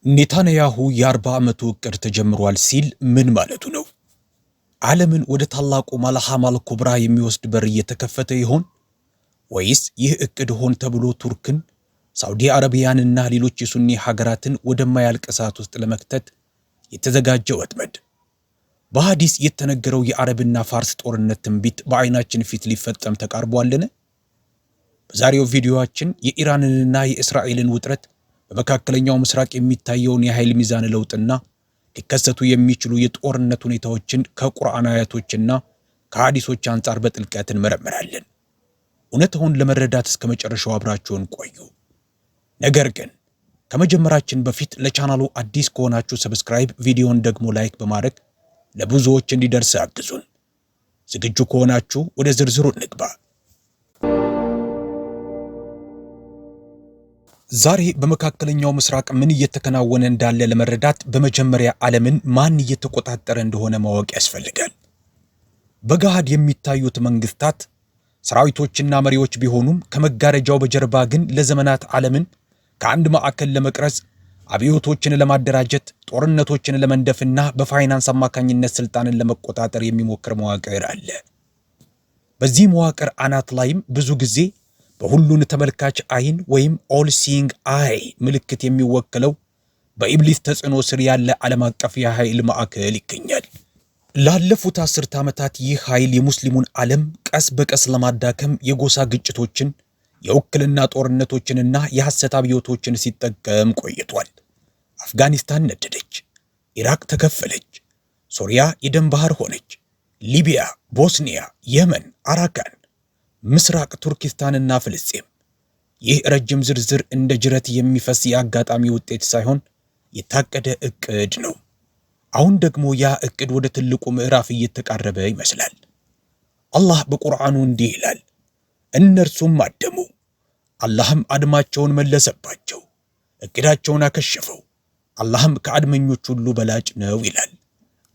ኔታንያሁ የ40 ዓመቱ እቅድ ተጀምሯል ሲል ምን ማለቱ ነው? ዓለምን ወደ ታላቁ ማልሐማል ኩብራ የሚወስድ በር እየተከፈተ ይሆን? ወይስ ይህ እቅድ ሆን ተብሎ ቱርክን፣ ሳውዲ አረቢያንና ሌሎች የሱኒ ሀገራትን ወደማያልቅ እሳት ውስጥ ለመክተት የተዘጋጀ ወጥመድ? በሐዲስ የተነገረው የአረብና ፋርስ ጦርነት ትንቢት በዓይናችን ፊት ሊፈጸም ተቃርቧልን? በዛሬው ቪዲዮአችን የኢራንንና የእስራኤልን ውጥረት፣ በመካከለኛው ምስራቅ የሚታየውን የኃይል ሚዛን ለውጥና ሊከሰቱ የሚችሉ የጦርነት ሁኔታዎችን ከቁርአን አያቶችና ከሐዲሶች አንጻር በጥልቀት እንመረምራለን። እውነታውን ለመረዳት እስከ መጨረሻው አብራችሁን ቆዩ። ነገር ግን ከመጀመራችን በፊት ለቻናሉ አዲስ ከሆናችሁ ሰብስክራይብ፣ ቪዲዮን ደግሞ ላይክ በማድረግ ለብዙዎች እንዲደርስ አግዙን። ዝግጁ ከሆናችሁ ወደ ዝርዝሩ እንግባ። ዛሬ በመካከለኛው ምስራቅ ምን እየተከናወነ እንዳለ ለመረዳት በመጀመሪያ ዓለምን ማን እየተቆጣጠረ እንደሆነ ማወቅ ያስፈልጋል። በገሃድ የሚታዩት መንግስታት፣ ሰራዊቶችና መሪዎች ቢሆኑም ከመጋረጃው በጀርባ ግን ለዘመናት ዓለምን ከአንድ ማዕከል ለመቅረጽ፣ አብዮቶችን ለማደራጀት፣ ጦርነቶችን ለመንደፍና በፋይናንስ አማካኝነት ስልጣንን ለመቆጣጠር የሚሞክር መዋቅር አለ። በዚህ መዋቅር አናት ላይም ብዙ ጊዜ በሁሉን ተመልካች አይን ወይም ኦል ሲንግ አይ ምልክት የሚወክለው በኢብሊስ ተጽዕኖ ስር ያለ ዓለም አቀፍ የኃይል ማዕከል ይገኛል። ላለፉት 10 ዓመታት ይህ ኃይል የሙስሊሙን ዓለም ቀስ በቀስ ለማዳከም የጎሳ ግጭቶችን፣ የውክልና ጦርነቶችንና የሐሰት አብዮቶችን ሲጠቀም ቆይቷል። አፍጋኒስታን ነደደች፣ ኢራቅ ተከፈለች፣ ሶሪያ የደም ባህር ሆነች፣ ሊቢያ፣ ቦስኒያ፣ የመን፣ አራካን፣ ምስራቅ ቱርኪስታንና ፍልስጤም። ይህ ረጅም ዝርዝር እንደ ጅረት የሚፈስ የአጋጣሚ ውጤት ሳይሆን የታቀደ እቅድ ነው። አሁን ደግሞ ያ እቅድ ወደ ትልቁ ምዕራፍ እየተቃረበ ይመስላል። አላህ በቁርአኑ እንዲህ ይላል፣ እነርሱም አደሙ፣ አላህም አድማቸውን መለሰባቸው፣ እቅዳቸውን አከሸፈው፣ አላህም ከአድመኞች ሁሉ በላጭ ነው ይላል።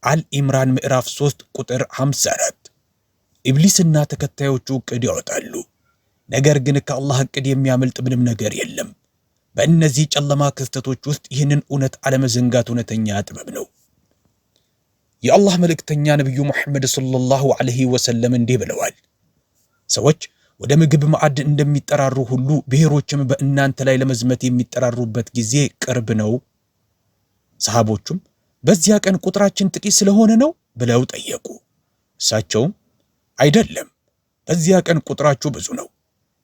አልኢምራን ምዕራፍ 3 ቁጥር 54። ኢብሊስና ተከታዮቹ እቅድ ያወጣሉ። ነገር ግን ከአላህ እቅድ የሚያመልጥ ምንም ነገር የለም። በእነዚህ ጨለማ ክስተቶች ውስጥ ይህንን እውነት አለመዘንጋት እውነተኛ ጥበብ ነው። የአላህ መልእክተኛ ነቢዩ ሙሐመድ ሰለላሁ ዐለይሂ ወሰለም እንዲህ ብለዋል፣ ሰዎች ወደ ምግብ ማዕድ እንደሚጠራሩ ሁሉ ብሔሮችም በእናንተ ላይ ለመዝመት የሚጠራሩበት ጊዜ ቅርብ ነው። ሰሃቦቹም በዚያ ቀን ቁጥራችን ጥቂት ስለሆነ ነው ብለው ጠየቁ። እሳቸውም አይደለም፣ በዚያ ቀን ቁጥራችሁ ብዙ ነው።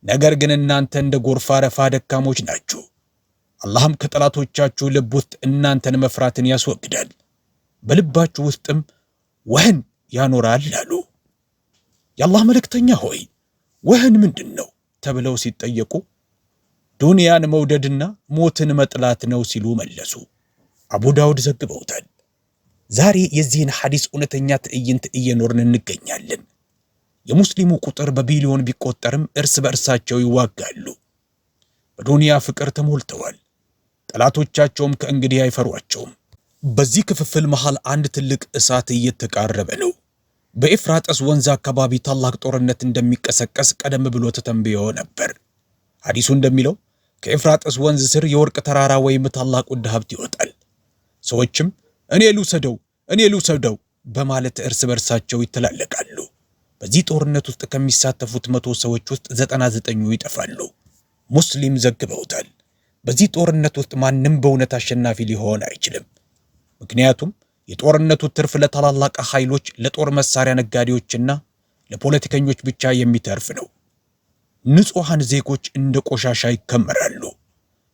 ነገር ግን እናንተ እንደ ጎርፍ አረፋ ደካሞች ናችሁ። አላህም ከጠላቶቻችሁ ልብ ውስጥ እናንተን መፍራትን ያስወግዳል፣ በልባችሁ ውስጥም ወህን ያኖራል አሉ። የአላህ መልእክተኛ ሆይ ወህን ምንድን ነው ተብለው ሲጠየቁ ዱንያን መውደድና ሞትን መጥላት ነው ሲሉ መለሱ። አቡ ዳውድ ዘግበውታል። ዛሬ የዚህን ሐዲስ እውነተኛ ትዕይንት እየኖርን እንገኛለን። የሙስሊሙ ቁጥር በቢሊዮን ቢቆጠርም እርስ በእርሳቸው ይዋጋሉ። በዱንያ ፍቅር ተሞልተዋል። ጠላቶቻቸውም ከእንግዲህ አይፈሯቸውም። በዚህ ክፍፍል መሃል አንድ ትልቅ እሳት እየተቃረበ ነው። በኤፍራጥስ ወንዝ አካባቢ ታላቅ ጦርነት እንደሚቀሰቀስ ቀደም ብሎ ተተንብዮ ነበር። ሐዲሱ እንደሚለው ከኤፍራጥስ ወንዝ ስር የወርቅ ተራራ ወይም ታላቅ ውድ ሀብት ይወጣል። ሰዎችም እኔ ልውሰደው በማለት እርስ በርሳቸው ይተላለቃሉ። በዚህ ጦርነት ውስጥ ከሚሳተፉት 100 ሰዎች ውስጥ 99ኙ ይጠፋሉ። ሙስሊም ዘግበውታል። በዚህ ጦርነት ውስጥ ማንም በእውነት አሸናፊ ሊሆን አይችልም። ምክንያቱም የጦርነቱ ትርፍ ለታላላቅ ኃይሎች፣ ለጦር መሳሪያ ነጋዴዎችና ለፖለቲከኞች ብቻ የሚተርፍ ነው። ንጹሐን ዜጎች እንደ ቆሻሻ ይከመራሉ።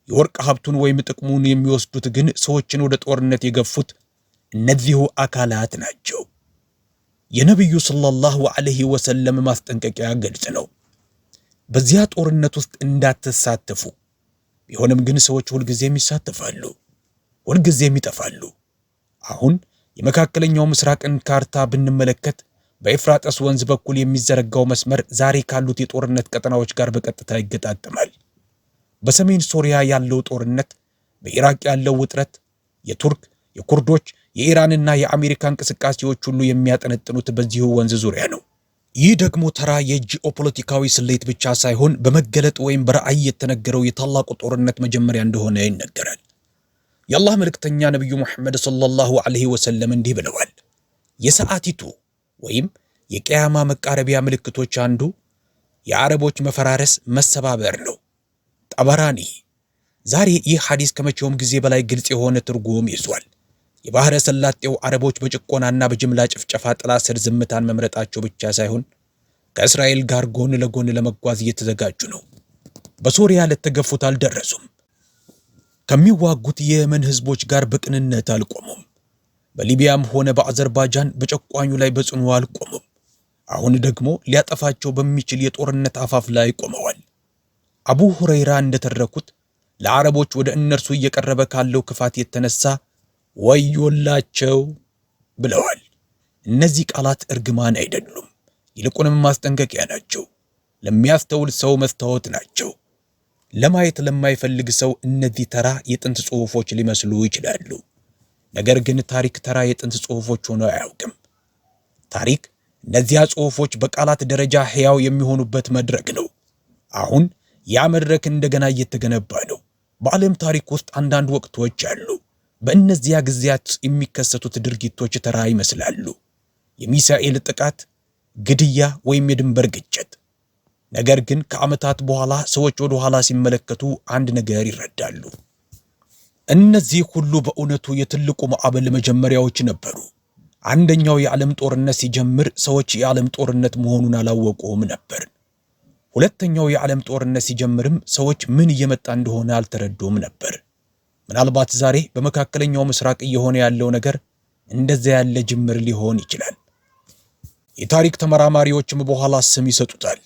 የወርቅ ሀብቱን ወይም ጥቅሙን የሚወስዱት ግን ሰዎችን ወደ ጦርነት የገፉት እነዚሁ አካላት ናቸው። የነቢዩ ሰለላሁ ዐለይሂ ወሰለም ማስጠንቀቂያ ግልጽ ነው። በዚያ ጦርነት ውስጥ እንዳትሳተፉ። ቢሆንም ግን ሰዎች ሁልጊዜም ይሳተፋሉ፣ ሁልጊዜም ይጠፋሉ። አሁን የመካከለኛው ምስራቅን ካርታ ብንመለከት በኤፍራጥስ ወንዝ በኩል የሚዘረጋው መስመር ዛሬ ካሉት የጦርነት ቀጠናዎች ጋር በቀጥታ ይገጣጠማል። በሰሜን ሶሪያ ያለው ጦርነት፣ በኢራቅ ያለው ውጥረት፣ የቱርክ፣ የኩርዶች፣ የኢራንና የአሜሪካ እንቅስቃሴዎች ሁሉ የሚያጠነጥኑት በዚሁ ወንዝ ዙሪያ ነው። ይህ ደግሞ ተራ የጂኦፖለቲካዊ ስሌት ብቻ ሳይሆን በመገለጥ ወይም በራእይ የተነገረው የታላቁ ጦርነት መጀመሪያ እንደሆነ ይነገራል። የአላህ መልእክተኛ ነብዩ መሐመድ ሰለላሁ ዐለይሂ ወሰለም እንዲህ ብለዋል። የሰዓቲቱ ወይም የቂያማ መቃረቢያ ምልክቶች አንዱ የአረቦች መፈራረስ መሰባበር ነው። ጠበራኒ። ዛሬ ይህ ሐዲስ ከመቼውም ጊዜ በላይ ግልጽ የሆነ ትርጉም ይዟል። የባህረ ሰላጤው አረቦች በጭቆናና በጅምላ ጭፍጨፋ ጥላ ስር ዝምታን መምረጣቸው ብቻ ሳይሆን ከእስራኤል ጋር ጎን ለጎን ለመጓዝ እየተዘጋጁ ነው። በሶሪያ ለተገፉት አልደረሱም። ከሚዋጉት የየመን ህዝቦች ጋር በቅንነት አልቆሙም። በሊቢያም ሆነ በአዘርባይጃን በጨቋኙ ላይ በጽኑ አልቆሙም። አሁን ደግሞ ሊያጠፋቸው በሚችል የጦርነት አፋፍ ላይ ቆመዋል። አቡ ሁረይራ እንደተረኩት ለአረቦች ወደ እነርሱ እየቀረበ ካለው ክፋት የተነሳ ወዮላቸው ብለዋል። እነዚህ ቃላት እርግማን አይደሉም፣ ይልቁንም ማስጠንቀቂያ ናቸው። ለሚያስተውል ሰው መስታወት ናቸው። ለማየት ለማይፈልግ ሰው እነዚህ ተራ የጥንት ጽሑፎች ሊመስሉ ይችላሉ። ነገር ግን ታሪክ ተራ የጥንት ጽሑፎች ሆኖ አያውቅም። ታሪክ እነዚያ ጽሑፎች በቃላት ደረጃ ሕያው የሚሆኑበት መድረክ ነው። አሁን ያ መድረክ እንደገና እየተገነባ ነው። በዓለም ታሪክ ውስጥ አንዳንድ ወቅቶች አሉ። በእነዚያ ጊዜያት የሚከሰቱት ድርጊቶች ተራ ይመስላሉ። የሚሳኤል ጥቃት፣ ግድያ ወይም የድንበር ግጭት። ነገር ግን ከዓመታት በኋላ ሰዎች ወደ ኋላ ሲመለከቱ አንድ ነገር ይረዳሉ። እነዚህ ሁሉ በእውነቱ የትልቁ ማዕበል መጀመሪያዎች ነበሩ። አንደኛው የዓለም ጦርነት ሲጀምር ሰዎች የዓለም ጦርነት መሆኑን አላወቁም ነበር። ሁለተኛው የዓለም ጦርነት ሲጀምርም ሰዎች ምን እየመጣ እንደሆነ አልተረዱም ነበር። ምናልባት ዛሬ በመካከለኛው ምስራቅ እየሆነ ያለው ነገር እንደዚያ ያለ ጅምር ሊሆን ይችላል። የታሪክ ተመራማሪዎችም በኋላ ስም ይሰጡታል።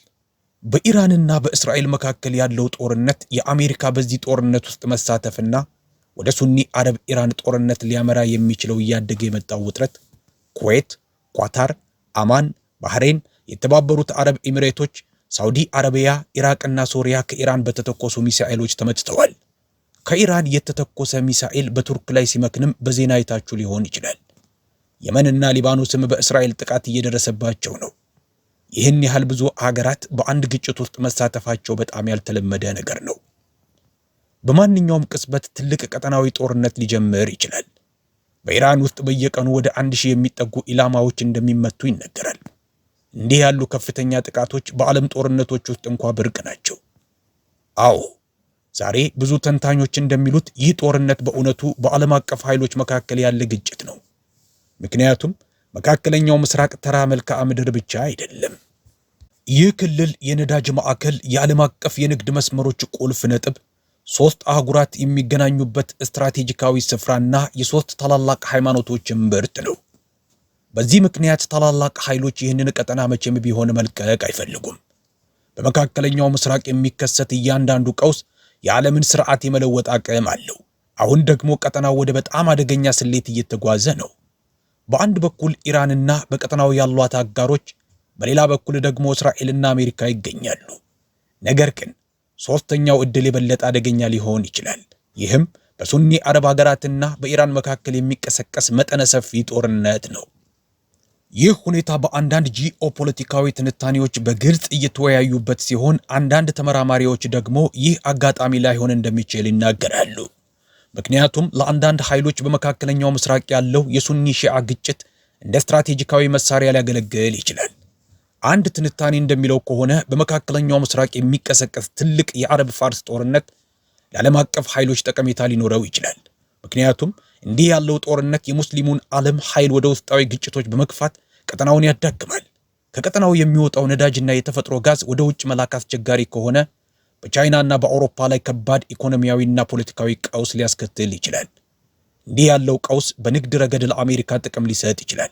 በኢራንና በእስራኤል መካከል ያለው ጦርነት የአሜሪካ በዚህ ጦርነት ውስጥ መሳተፍና ወደ ሱኒ አረብ ኢራን ጦርነት ሊያመራ የሚችለው እያደገ የመጣው ውጥረት ኩዌት፣ ኳታር፣ አማን፣ ባህሬን፣ የተባበሩት አረብ ኤሚሬቶች፣ ሳውዲ አረቢያ፣ ኢራቅና ሶሪያ ከኢራን በተተኮሱ ሚሳኤሎች ተመትተዋል። ከኢራን የተተኮሰ ሚሳኤል በቱርክ ላይ ሲመክንም በዜና አይታችሁ ሊሆን ይችላል። የመንና ሊባኖስም በእስራኤል ጥቃት እየደረሰባቸው ነው። ይህን ያህል ብዙ አገራት በአንድ ግጭት ውስጥ መሳተፋቸው በጣም ያልተለመደ ነገር ነው። በማንኛውም ቅጽበት ትልቅ ቀጠናዊ ጦርነት ሊጀምር ይችላል። በኢራን ውስጥ በየቀኑ ወደ 1000 የሚጠጉ ኢላማዎች እንደሚመቱ ይነገራል። እንዲህ ያሉ ከፍተኛ ጥቃቶች በዓለም ጦርነቶች ውስጥ እንኳ ብርቅ ናቸው። አዎ፣ ዛሬ ብዙ ተንታኞች እንደሚሉት ይህ ጦርነት በእውነቱ በዓለም አቀፍ ኃይሎች መካከል ያለ ግጭት ነው። ምክንያቱም መካከለኛው ምስራቅ ተራ መልክዓ ምድር ብቻ አይደለም። ይህ ክልል የነዳጅ ማዕከል፣ የዓለም አቀፍ የንግድ መስመሮች ቁልፍ ነጥብ፣ 3 አህጉራት የሚገናኙበት ስትራቴጂካዊ ስፍራና የ3 ታላላቅ ሃይማኖቶች እምብርት ነው። በዚህ ምክንያት ታላላቅ ኃይሎች ይህንን ቀጠና መቼም ቢሆን መልቀቅ አይፈልጉም። በመካከለኛው ምስራቅ የሚከሰት እያንዳንዱ ቀውስ የዓለምን ስርዓት የመለወጥ አቅም አለው። አሁን ደግሞ ቀጠናው ወደ በጣም አደገኛ ስሌት እየተጓዘ ነው። በአንድ በኩል ኢራንና በቀጠናው ያሏት አጋሮች፣ በሌላ በኩል ደግሞ እስራኤልና አሜሪካ ይገኛሉ። ነገር ግን ሶስተኛው ዕድል የበለጠ አደገኛ ሊሆን ይችላል። ይህም በሱኒ አረብ ሀገራትና በኢራን መካከል የሚቀሰቀስ መጠነ ሰፊ ጦርነት ነው። ይህ ሁኔታ በአንዳንድ ጂኦፖለቲካዊ ትንታኔዎች በግልጽ እየተወያዩበት ሲሆን፣ አንዳንድ ተመራማሪዎች ደግሞ ይህ አጋጣሚ ላይሆን እንደሚችል ይናገራሉ። ምክንያቱም ለአንዳንድ ኃይሎች በመካከለኛው ምስራቅ ያለው የሱኒ ሺዓ ግጭት እንደ ስትራቴጂካዊ መሳሪያ ሊያገለግል ይችላል። አንድ ትንታኔ እንደሚለው ከሆነ በመካከለኛው ምስራቅ የሚቀሰቀስ ትልቅ የአረብ ፋርስ ጦርነት ለዓለም አቀፍ ኃይሎች ጠቀሜታ ሊኖረው ይችላል። ምክንያቱም እንዲህ ያለው ጦርነት የሙስሊሙን ዓለም ኃይል ወደ ውስጣዊ ግጭቶች በመግፋት ቀጠናውን ያዳክማል። ከቀጠናው የሚወጣው ነዳጅና የተፈጥሮ ጋዝ ወደ ውጭ መላክ አስቸጋሪ ከሆነ በቻይናና በአውሮፓ ላይ ከባድ ኢኮኖሚያዊና ፖለቲካዊ ቀውስ ሊያስከትል ይችላል። እንዲህ ያለው ቀውስ በንግድ ረገድ ለአሜሪካ ጥቅም ሊሰጥ ይችላል።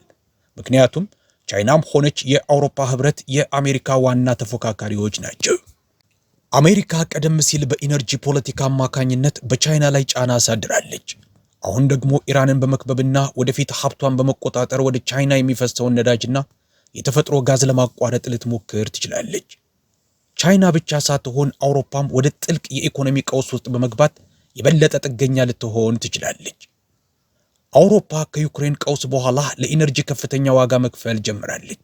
ምክንያቱም ቻይናም ሆነች የአውሮፓ ህብረት የአሜሪካ ዋና ተፎካካሪዎች ናቸው። አሜሪካ ቀደም ሲል በኢነርጂ ፖለቲካ አማካኝነት በቻይና ላይ ጫና አሳድራለች። አሁን ደግሞ ኢራንን በመክበብና ወደፊት ሀብቷን በመቆጣጠር ወደ ቻይና የሚፈሰውን ነዳጅና የተፈጥሮ ጋዝ ለማቋረጥ ልትሞክር ትችላለች። ቻይና ብቻ ሳትሆን አውሮፓም ወደ ጥልቅ የኢኮኖሚ ቀውስ ውስጥ በመግባት የበለጠ ጥገኛ ልትሆን ትችላለች። አውሮፓ ከዩክሬን ቀውስ በኋላ ለኢነርጂ ከፍተኛ ዋጋ መክፈል ጀምራለች።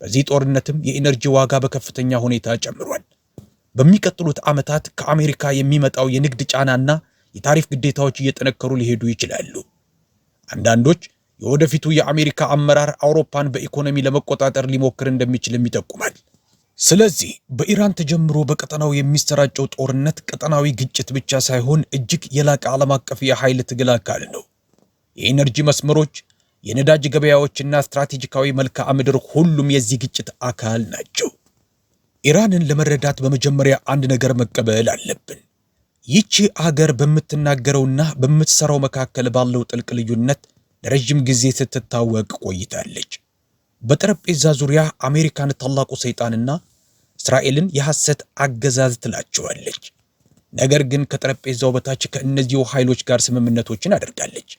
በዚህ ጦርነትም የኢነርጂ ዋጋ በከፍተኛ ሁኔታ ጨምሯል። በሚቀጥሉት ዓመታት ከአሜሪካ የሚመጣው የንግድ ጫናና የታሪፍ ግዴታዎች እየጠነከሩ ሊሄዱ ይችላሉ። አንዳንዶች የወደፊቱ የአሜሪካ አመራር አውሮፓን በኢኮኖሚ ለመቆጣጠር ሊሞክር እንደሚችልም ይጠቁማል። ስለዚህ በኢራን ተጀምሮ በቀጠናው የሚሰራጨው ጦርነት ቀጠናዊ ግጭት ብቻ ሳይሆን እጅግ የላቀ ዓለም አቀፍ የኃይል ትግል አካል ነው። የኢነርጂ መስመሮች፣ የነዳጅ ገበያዎችና ስትራቴጂካዊ መልክዓ ምድር ሁሉም የዚህ ግጭት አካል ናቸው። ኢራንን ለመረዳት በመጀመሪያ አንድ ነገር መቀበል አለብን። ይቺ አገር በምትናገረውና በምትሰራው መካከል ባለው ጥልቅ ልዩነት ለረጅም ጊዜ ስትታወቅ ቆይታለች። በጠረጴዛ ዙሪያ አሜሪካን ታላቁ ሰይጣንና እስራኤልን የሐሰት አገዛዝ ትላቸዋለች። ነገር ግን ከጠረጴዛው በታች ከእነዚሁ ኃይሎች ጋር ስምምነቶችን አድርጋለች።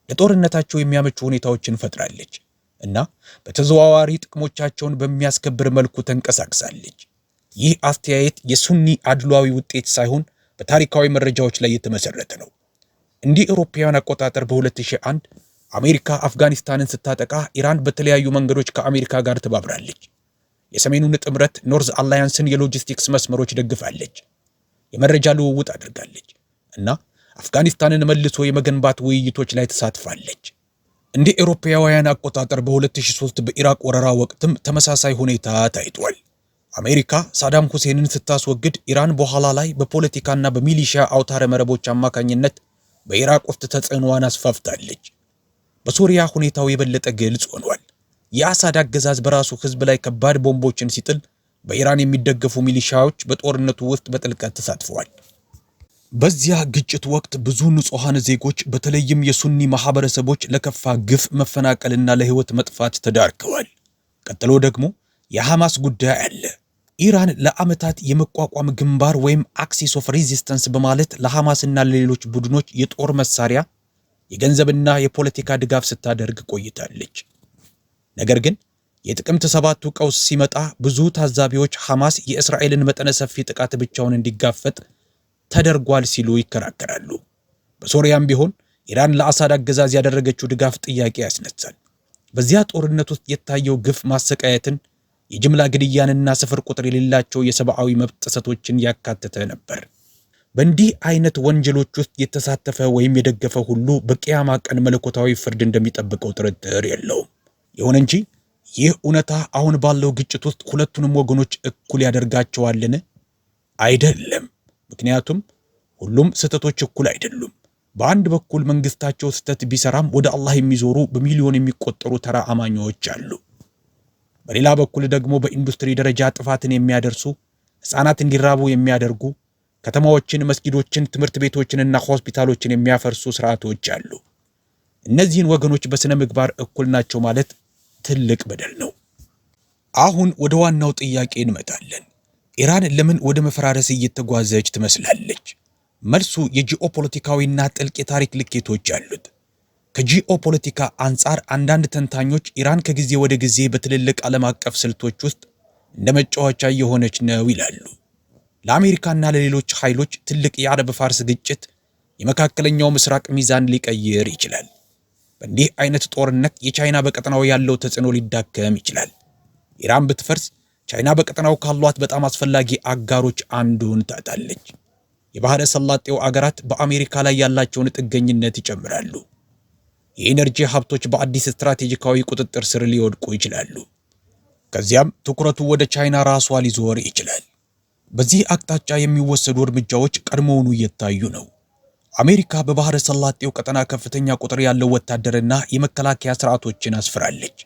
ለጦርነታቸው የሚያመቹ ሁኔታዎችን ፈጥራለች እና በተዘዋዋሪ ጥቅሞቻቸውን በሚያስከብር መልኩ ተንቀሳቅሳለች። ይህ አስተያየት የሱኒ አድሏዊ ውጤት ሳይሆን በታሪካዊ መረጃዎች ላይ የተመሰረተ ነው። እንዲህ አውሮፓውያን አቆጣጠር በ2001 አሜሪካ አፍጋኒስታንን ስታጠቃ ኢራን በተለያዩ መንገዶች ከአሜሪካ ጋር ተባብራለች። የሰሜኑን ጥምረት ኖርዝ አላያንስን የሎጂስቲክስ መስመሮች ደግፋለች፣ የመረጃ ልውውጥ አድርጋለች እና አፍጋኒስታንን መልሶ የመገንባት ውይይቶች ላይ ተሳትፋለች። እንደ አውሮፓውያን አቆጣጠር በ2003 በኢራቅ ወረራ ወቅትም ተመሳሳይ ሁኔታ ታይቷል። አሜሪካ ሳዳም ሁሴንን ስታስወግድ ኢራን በኋላ ላይ በፖለቲካና በሚሊሺያ አውታረ መረቦች አማካኝነት በኢራቅ ውስጥ ተጽዕኖዋን አስፋፍታለች። በሶሪያ ሁኔታው የበለጠ ግልጽ ሆኗል። የአሳድ አገዛዝ በራሱ ህዝብ ላይ ከባድ ቦምቦችን ሲጥል፣ በኢራን የሚደገፉ ሚሊሻዎች በጦርነቱ ውስጥ በጥልቀት ተሳትፈዋል። በዚያ ግጭት ወቅት ብዙ ንጹሃን ዜጎች በተለይም የሱኒ ማህበረሰቦች ለከፋ ግፍ፣ መፈናቀልና ለህይወት መጥፋት ተዳርገዋል። ቀጥሎ ደግሞ የሐማስ ጉዳይ አለ። ኢራን ለዓመታት የመቋቋም ግንባር ወይም አክሲስ ኦፍ ሬዚስተንስ በማለት ለሐማስና ለሌሎች ቡድኖች የጦር መሳሪያ፣ የገንዘብና የፖለቲካ ድጋፍ ስታደርግ ቆይታለች። ነገር ግን የጥቅምት ሰባቱ ቀውስ ሲመጣ ብዙ ታዛቢዎች ሐማስ የእስራኤልን መጠነ ሰፊ ጥቃት ብቻውን እንዲጋፈጥ ተደርጓል ሲሉ ይከራከራሉ። በሶሪያም ቢሆን ኢራን ለአሳድ አገዛዝ ያደረገችው ድጋፍ ጥያቄ ያስነሳል። በዚያ ጦርነት ውስጥ የታየው ግፍ ማሰቃየትን፣ የጅምላ ግድያንና ስፍር ቁጥር የሌላቸው የሰብአዊ መብት ጥሰቶችን ያካተተ ነበር። በእንዲህ አይነት ወንጀሎች ውስጥ የተሳተፈ ወይም የደገፈ ሁሉ በቂያማ ቀን መለኮታዊ ፍርድ እንደሚጠብቀው ጥርጥር የለውም። ይሁን እንጂ ይህ እውነታ አሁን ባለው ግጭት ውስጥ ሁለቱንም ወገኖች እኩል ያደርጋቸዋልን? አይደለም። ምክንያቱም ሁሉም ስህተቶች እኩል አይደሉም። በአንድ በኩል መንግስታቸው ስህተት ቢሰራም ወደ አላህ የሚዞሩ በሚሊዮን የሚቆጠሩ ተራ አማኞች አሉ። በሌላ በኩል ደግሞ በኢንዱስትሪ ደረጃ ጥፋትን የሚያደርሱ፣ ሕፃናት እንዲራቡ የሚያደርጉ፣ ከተማዎችን፣ መስጊዶችን፣ ትምህርት ቤቶችንና ሆስፒታሎችን የሚያፈርሱ ስርዓቶች አሉ። እነዚህን ወገኖች በስነ ምግባር እኩል ናቸው ማለት ትልቅ በደል ነው። አሁን ወደ ዋናው ጥያቄ እንመጣለን። ኢራን ለምን ወደ መፈራረስ እየተጓዘች ትመስላለች? መልሱ የጂኦፖለቲካዊና ጥልቅ የታሪክ ልኬቶች አሉት። ከጂኦፖለቲካ አንጻር አንዳንድ ተንታኞች ኢራን ከጊዜ ወደ ጊዜ በትልልቅ ዓለም አቀፍ ስልቶች ውስጥ እንደ መጫወቻ እየሆነች ነው ይላሉ። ለአሜሪካና ለሌሎች ኃይሎች ትልቅ የአረብ ፋርስ ግጭት የመካከለኛው ምስራቅ ሚዛን ሊቀይር ይችላል። በእንዲህ አይነት ጦርነት የቻይና በቀጠናው ያለው ተጽዕኖ ሊዳከም ይችላል። ኢራን ብትፈርስ ቻይና በቀጠናው ካሏት በጣም አስፈላጊ አጋሮች አንዱን ታጣለች። የባህረ ሰላጤው አገራት በአሜሪካ ላይ ያላቸውን ጥገኝነት ይጨምራሉ። የኢነርጂ ሀብቶች በአዲስ ስትራቴጂካዊ ቁጥጥር ስር ሊወድቁ ይችላሉ። ከዚያም ትኩረቱ ወደ ቻይና ራሷ ሊዞር ይችላል። በዚህ አቅጣጫ የሚወሰዱ እርምጃዎች ቀድሞውኑ እየታዩ ነው። አሜሪካ በባህረ ሰላጤው ቀጠና ከፍተኛ ቁጥር ያለው ወታደርና የመከላከያ ስርዓቶችን አስፍራለች።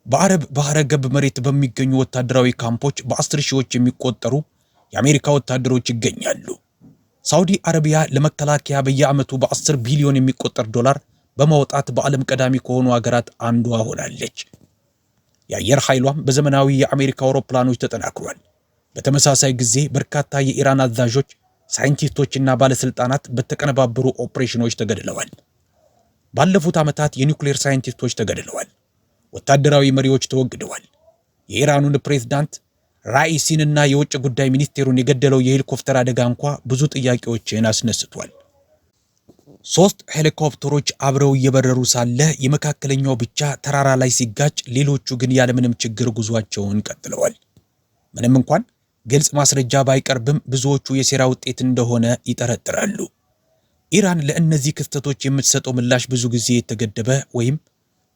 በአረብ ባህረ ገብ መሬት በሚገኙ ወታደራዊ ካምፖች በ10 ሺዎች የሚቆጠሩ የአሜሪካ ወታደሮች ይገኛሉ። ሳውዲ አረቢያ ለመከላከያ በየዓመቱ በ10 ቢሊዮን የሚቆጠር ዶላር በማውጣት በዓለም ቀዳሚ ከሆኑ አገራት አንዷ ሆናለች። የአየር ኃይሏም በዘመናዊ የአሜሪካ አውሮፕላኖች ተጠናክሯል። በተመሳሳይ ጊዜ በርካታ የኢራን አዛዦች፣ ሳይንቲስቶችና ባለስልጣናት በተቀነባበሩ ኦፕሬሽኖች ተገድለዋል። ባለፉት ዓመታት የኒውክሌር ሳይንቲስቶች ተገድለዋል። ወታደራዊ መሪዎች ተወግደዋል። የኢራኑን ፕሬዝዳንት ራኢሲንና የውጭ ጉዳይ ሚኒስቴሩን የገደለው የሄሊኮፕተር አደጋ እንኳ ብዙ ጥያቄዎችን አስነስቷል። 3 ሄሊኮፕተሮች አብረው እየበረሩ ሳለ የመካከለኛው ብቻ ተራራ ላይ ሲጋጭ፣ ሌሎቹ ግን ያለምንም ችግር ጉዟቸውን ቀጥለዋል። ምንም እንኳን ግልጽ ማስረጃ ባይቀርብም ብዙዎቹ የሴራ ውጤት እንደሆነ ይጠረጥራሉ። ኢራን ለእነዚህ ክስተቶች የምትሰጠው ምላሽ ብዙ ጊዜ የተገደበ ወይም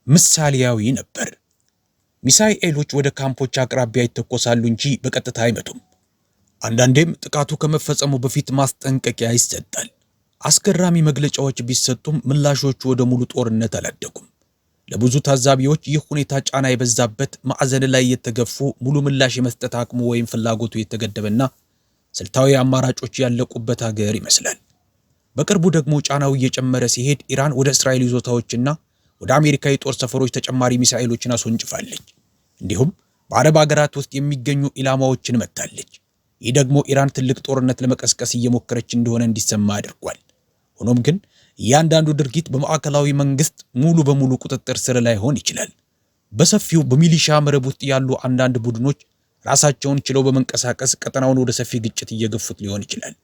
ምሳሌያዊ ነበር። ሚሳኤሎች ወደ ካምፖች አቅራቢያ ይተኮሳሉ እንጂ በቀጥታ አይመቱም። አንዳንዴም ጥቃቱ ከመፈጸሙ በፊት ማስጠንቀቂያ ይሰጣል። አስገራሚ መግለጫዎች ቢሰጡም ምላሾቹ ወደ ሙሉ ጦርነት አላደጉም። ለብዙ ታዛቢዎች ይህ ሁኔታ ጫና የበዛበት፣ ማዕዘን ላይ የተገፉ፣ ሙሉ ምላሽ የመስጠት አቅሙ ወይም ፍላጎቱ የተገደበና ስልታዊ አማራጮች ያለቁበት ሀገር ይመስላል። በቅርቡ ደግሞ ጫናው እየጨመረ ሲሄድ ኢራን ወደ እስራኤል ይዞታዎችና ወደ አሜሪካ የጦር ሰፈሮች ተጨማሪ ሚሳኤሎችን አስወንጭፋለች። እንዲሁም በአረብ ሀገራት ውስጥ የሚገኙ ኢላማዎችን መታለች። ይህ ደግሞ ኢራን ትልቅ ጦርነት ለመቀስቀስ እየሞከረች እንደሆነ እንዲሰማ አድርጓል። ሆኖም ግን እያንዳንዱ ድርጊት በማዕከላዊ መንግስት ሙሉ በሙሉ ቁጥጥር ስር ላይሆን ይችላል። በሰፊው በሚሊሻ መረብ ውስጥ ያሉ አንዳንድ ቡድኖች ራሳቸውን ችለው በመንቀሳቀስ ቀጠናውን ወደ ሰፊ ግጭት እየገፉት ሊሆን ይችላል።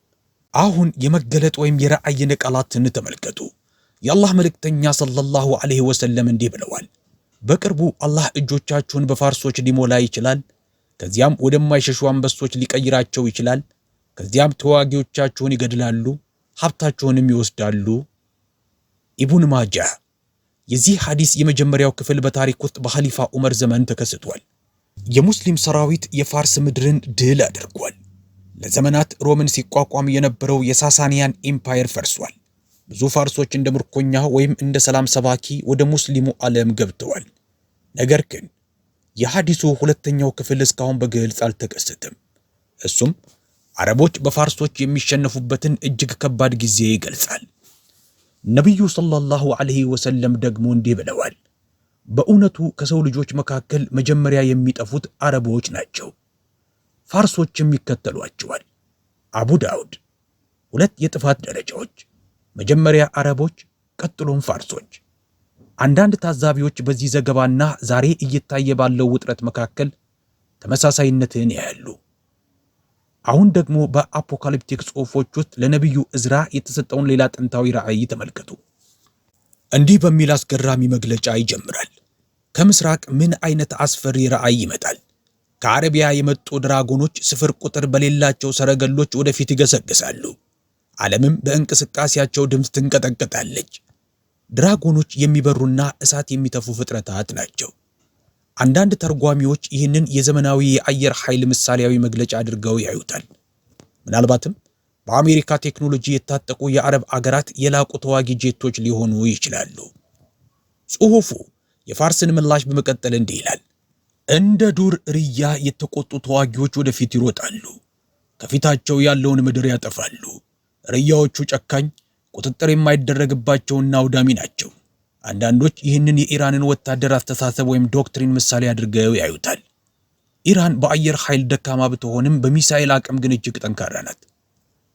አሁን የመገለጥ ወይም የራእይን ቃላትን ተመልከቱ። የአላህ መልእክተኛ ሰለላሁ ዐለይሂ ወሰለም እንዲህ ብለዋል። በቅርቡ አላህ እጆቻችሁን በፋርሶች ሊሞላ ይችላል። ከዚያም ወደማይሸሹ አንበሶች ሊቀይራቸው ይችላል። ከዚያም ተዋጊዎቻችሁን ይገድላሉ፣ ሀብታችሁንም ይወስዳሉ። ኢብኑ ማጃህ። የዚህ ሐዲስ የመጀመሪያው ክፍል በታሪክ ውስጥ በኸሊፋ ዑመር ዘመን ተከስቷል። የሙስሊም ሰራዊት የፋርስ ምድርን ድል አድርጓል። ለዘመናት ሮምን ሲቋቋም የነበረው የሳሳኒያን ኢምፓየር ፈርሷል። ብዙ ፋርሶች እንደ ምርኮኛ ወይም እንደ ሰላም ሰባኪ ወደ ሙስሊሙ ዓለም ገብተዋል። ነገር ግን የሐዲሱ ሁለተኛው ክፍል እስካሁን በግልጽ አልተከሰተም። እሱም አረቦች በፋርሶች የሚሸነፉበትን እጅግ ከባድ ጊዜ ይገልጻል። ነቢዩ ሰለላሁ ዐለይሂ ወሰለም ደግሞ እንዲህ ብለዋል። በእውነቱ ከሰው ልጆች መካከል መጀመሪያ የሚጠፉት አረቦች ናቸው፣ ፋርሶችም ይከተሏቸዋል። አቡ ዳውድ። 2 የጥፋት ደረጃዎች፣ መጀመሪያ አረቦች፣ ቀጥሎም ፋርሶች። አንዳንድ ታዛቢዎች በዚህ ዘገባና ዛሬ እየታየ ባለው ውጥረት መካከል ተመሳሳይነትን ያያሉ። አሁን ደግሞ በአፖካሊፕቲክ ጽሑፎች ውስጥ ለነቢዩ እዝራ የተሰጠውን ሌላ ጥንታዊ ራእይ ተመልከቱ። እንዲህ በሚል አስገራሚ መግለጫ ይጀምራል። ከምስራቅ ምን አይነት አስፈሪ ራእይ ይመጣል? ከአረቢያ የመጡ ድራጎኖች ስፍር ቁጥር በሌላቸው ሰረገሎች ወደፊት ይገሰግሳሉ። ዓለምም በእንቅስቃሴያቸው ድምፅ ትንቀጠቀጣለች። ድራጎኖች የሚበሩና እሳት የሚተፉ ፍጥረታት ናቸው። አንዳንድ ተርጓሚዎች ይህንን የዘመናዊ የአየር ኃይል ምሳሌያዊ መግለጫ አድርገው ያዩታል። ምናልባትም በአሜሪካ ቴክኖሎጂ የታጠቁ የአረብ አገራት የላቁ ተዋጊ ጄቶች ሊሆኑ ይችላሉ። ጽሑፉ የፋርስን ምላሽ በመቀጠል እንዲህ ይላል። እንደ ዱር ርያ የተቆጡ ተዋጊዎች ወደፊት ይሮጣሉ፣ ከፊታቸው ያለውን ምድር ያጠፋሉ። ርያዎቹ ጨካኝ፣ ቁጥጥር የማይደረግባቸውና አውዳሚ ናቸው። አንዳንዶች ይህንን የኢራንን ወታደር አስተሳሰብ ወይም ዶክትሪን ምሳሌ አድርገው ያዩታል። ኢራን በአየር ኃይል ደካማ ብትሆንም በሚሳኤል አቅም ግን እጅግ ጠንካራ ናት።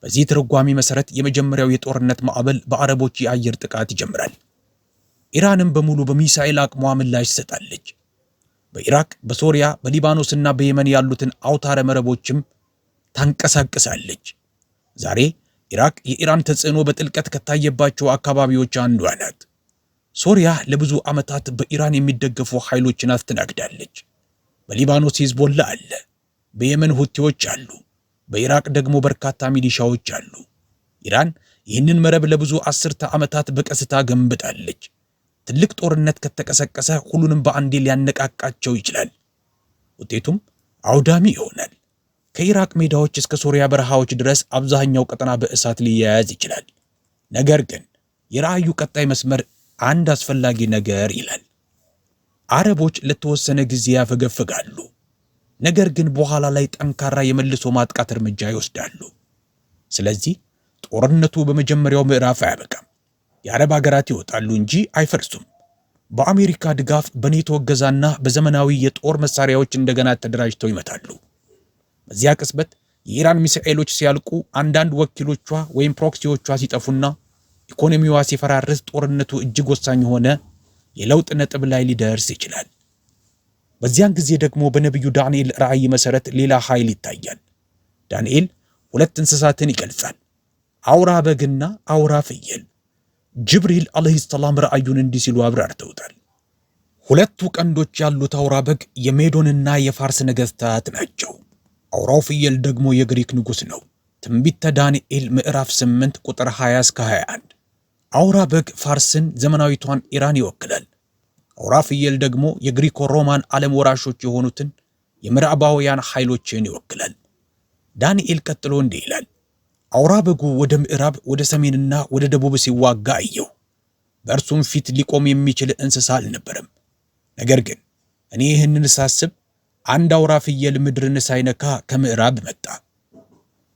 በዚህ ትርጓሜ መሰረት የመጀመሪያው የጦርነት ማዕበል በአረቦች የአየር ጥቃት ይጀምራል። ኢራንም በሙሉ በሚሳኤል አቅሟ ምላሽ ትሰጣለች። በኢራቅ፣ በሶሪያ፣ በሊባኖስና በየመን ያሉትን አውታረ መረቦችም ታንቀሳቅሳለች። ዛሬ ኢራቅ የኢራን ተጽዕኖ በጥልቀት ከታየባቸው አካባቢዎች አንዷ ናት። ሶሪያ ለብዙ ዓመታት በኢራን የሚደገፉ ኃይሎችን አስተናግዳለች። በሊባኖስ ሂዝቦላ አለ፣ በየመን ሁቲዎች አሉ፣ በኢራቅ ደግሞ በርካታ ሚሊሻዎች አሉ። ኢራን ይህንን መረብ ለብዙ አስርተ ዓመታት በቀስታ ገንብጣለች። ትልቅ ጦርነት ከተቀሰቀሰ ሁሉንም በአንዴ ሊያነቃቃቸው ይችላል። ውጤቱም አውዳሚ ይሆናል። ከኢራቅ ሜዳዎች እስከ ሶሪያ በረሃዎች ድረስ አብዛኛው ቀጠና በእሳት ሊያያዝ ይችላል። ነገር ግን የራእዩ ቀጣይ መስመር አንድ አስፈላጊ ነገር ይላል። አረቦች ለተወሰነ ጊዜ ያፈገፍጋሉ፣ ነገር ግን በኋላ ላይ ጠንካራ የመልሶ ማጥቃት እርምጃ ይወስዳሉ። ስለዚህ ጦርነቱ በመጀመሪያው ምዕራፍ አያበቃም። የአረብ ሀገራት ይወጣሉ እንጂ አይፈርሱም። በአሜሪካ ድጋፍ፣ በኔቶ እገዛና በዘመናዊ የጦር መሳሪያዎች እንደገና ተደራጅተው ይመታሉ። በዚያ ቅጽበት የኢራን ሚሳኤሎች ሲያልቁ፣ አንዳንድ ወኪሎቿ ወይም ፕሮክሲዎቿ ሲጠፉና ኢኮኖሚዋ ሲፈራርስ ጦርነቱ እጅግ ወሳኝ የሆነ የለውጥ ነጥብ ላይ ሊደርስ ይችላል። በዚያን ጊዜ ደግሞ በነቢዩ ዳንኤል ራእይ መሰረት ሌላ ኃይል ይታያል። ዳንኤል 2 እንስሳትን ይገልጻል፣ አውራ በግና አውራ ፍየል። ጅብሪል አለይሂ ሰላም ራእዩን እንዲህ ሲሉ አብራርተውታል። 2 ቀንዶች ያሉት አውራ በግ የሜዶንና የፋርስ ነገሥታት ናቸው። አውራው ፍየል ደግሞ የግሪክ ንጉሥ ነው። ትንቢተ ዳንኤል ምዕራፍ 8 ቁጥር 20 እስከ 21። አውራ በግ ፋርስን፣ ዘመናዊቷን ኢራን ይወክላል። አውራ ፍየል ደግሞ የግሪኮ ሮማን ዓለም ወራሾች የሆኑትን የምዕራባውያን ኃይሎችን ይወክላል። ዳንኤል ቀጥሎ እንዲህ ይላል፣ አውራ በጉ ወደ ምዕራብ፣ ወደ ሰሜንና ወደ ደቡብ ሲዋጋ አየሁ። በእርሱም ፊት ሊቆም የሚችል እንስሳ አልነበረም። ነገር ግን እኔ ይህንን ሳስብ አንድ አውራ ፍየል ምድርን ሳይነካ ከምዕራብ መጣ።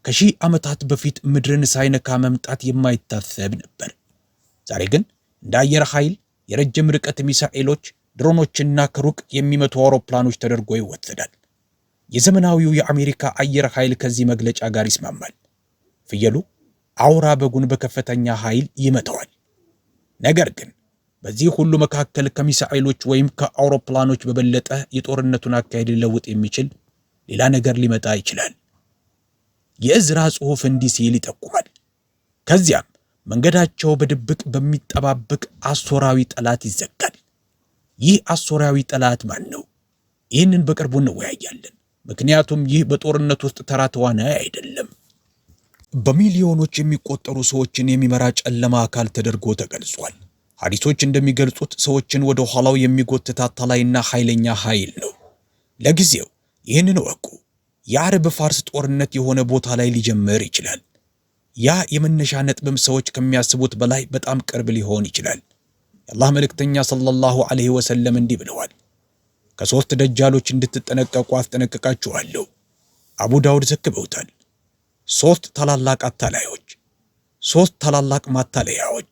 ከሺህ ዓመታት በፊት ምድርን ሳይነካ መምጣት የማይታሰብ ነበር። ዛሬ ግን እንደ አየር ኃይል የረጅም ርቀት ሚሳኤሎች፣ ድሮኖችና ከሩቅ የሚመቱ አውሮፕላኖች ተደርጎ ይወሰዳል። የዘመናዊው የአሜሪካ አየር ኃይል ከዚህ መግለጫ ጋር ይስማማል። ፍየሉ አውራ በጉን በከፍተኛ ኃይል ይመታዋል። ነገር ግን በዚህ ሁሉ መካከል ከሚሳኤሎች ወይም ከአውሮፕላኖች በበለጠ የጦርነቱን አካሄድ ሊለውጥ የሚችል ሌላ ነገር ሊመጣ ይችላል። የዕዝራ ጽሑፍ እንዲህ ሲል ይጠቁማል። ከዚያም መንገዳቸው በድብቅ በሚጠባበቅ አሦራዊ ጠላት ይዘጋል። ይህ አሦራዊ ጠላት ማን ነው? ይህንን በቅርቡ እንወያያለን። ምክንያቱም ይህ በጦርነት ውስጥ ተራ ተዋናይ አይደለም። በሚሊዮኖች የሚቆጠሩ ሰዎችን የሚመራ ጨለማ አካል ተደርጎ ተገልጿል። ሐዲሶች እንደሚገልጹት ሰዎችን ወደ ኋላው የሚጎትት አታላይና ኃይለኛ ኃይል ነው። ለጊዜው ይህንን እወቁ። የአረብ ፋርስ ጦርነት የሆነ ቦታ ላይ ሊጀምር ይችላል። ያ የመነሻ ነጥብም ሰዎች ከሚያስቡት በላይ በጣም ቅርብ ሊሆን ይችላል። የአላህ መልእክተኛ ሰለላሁ ዐለይሂ ወሰለም እንዲህ ብለዋል፣ ከሦስት ደጃሎች እንድትጠነቀቁ አስጠነቅቃችኋለሁ። አቡ ዳውድ ዘግበውታል። ሦስት ታላላቅ አታላዮች፣ ሦስት ታላላቅ ማታለያዎች።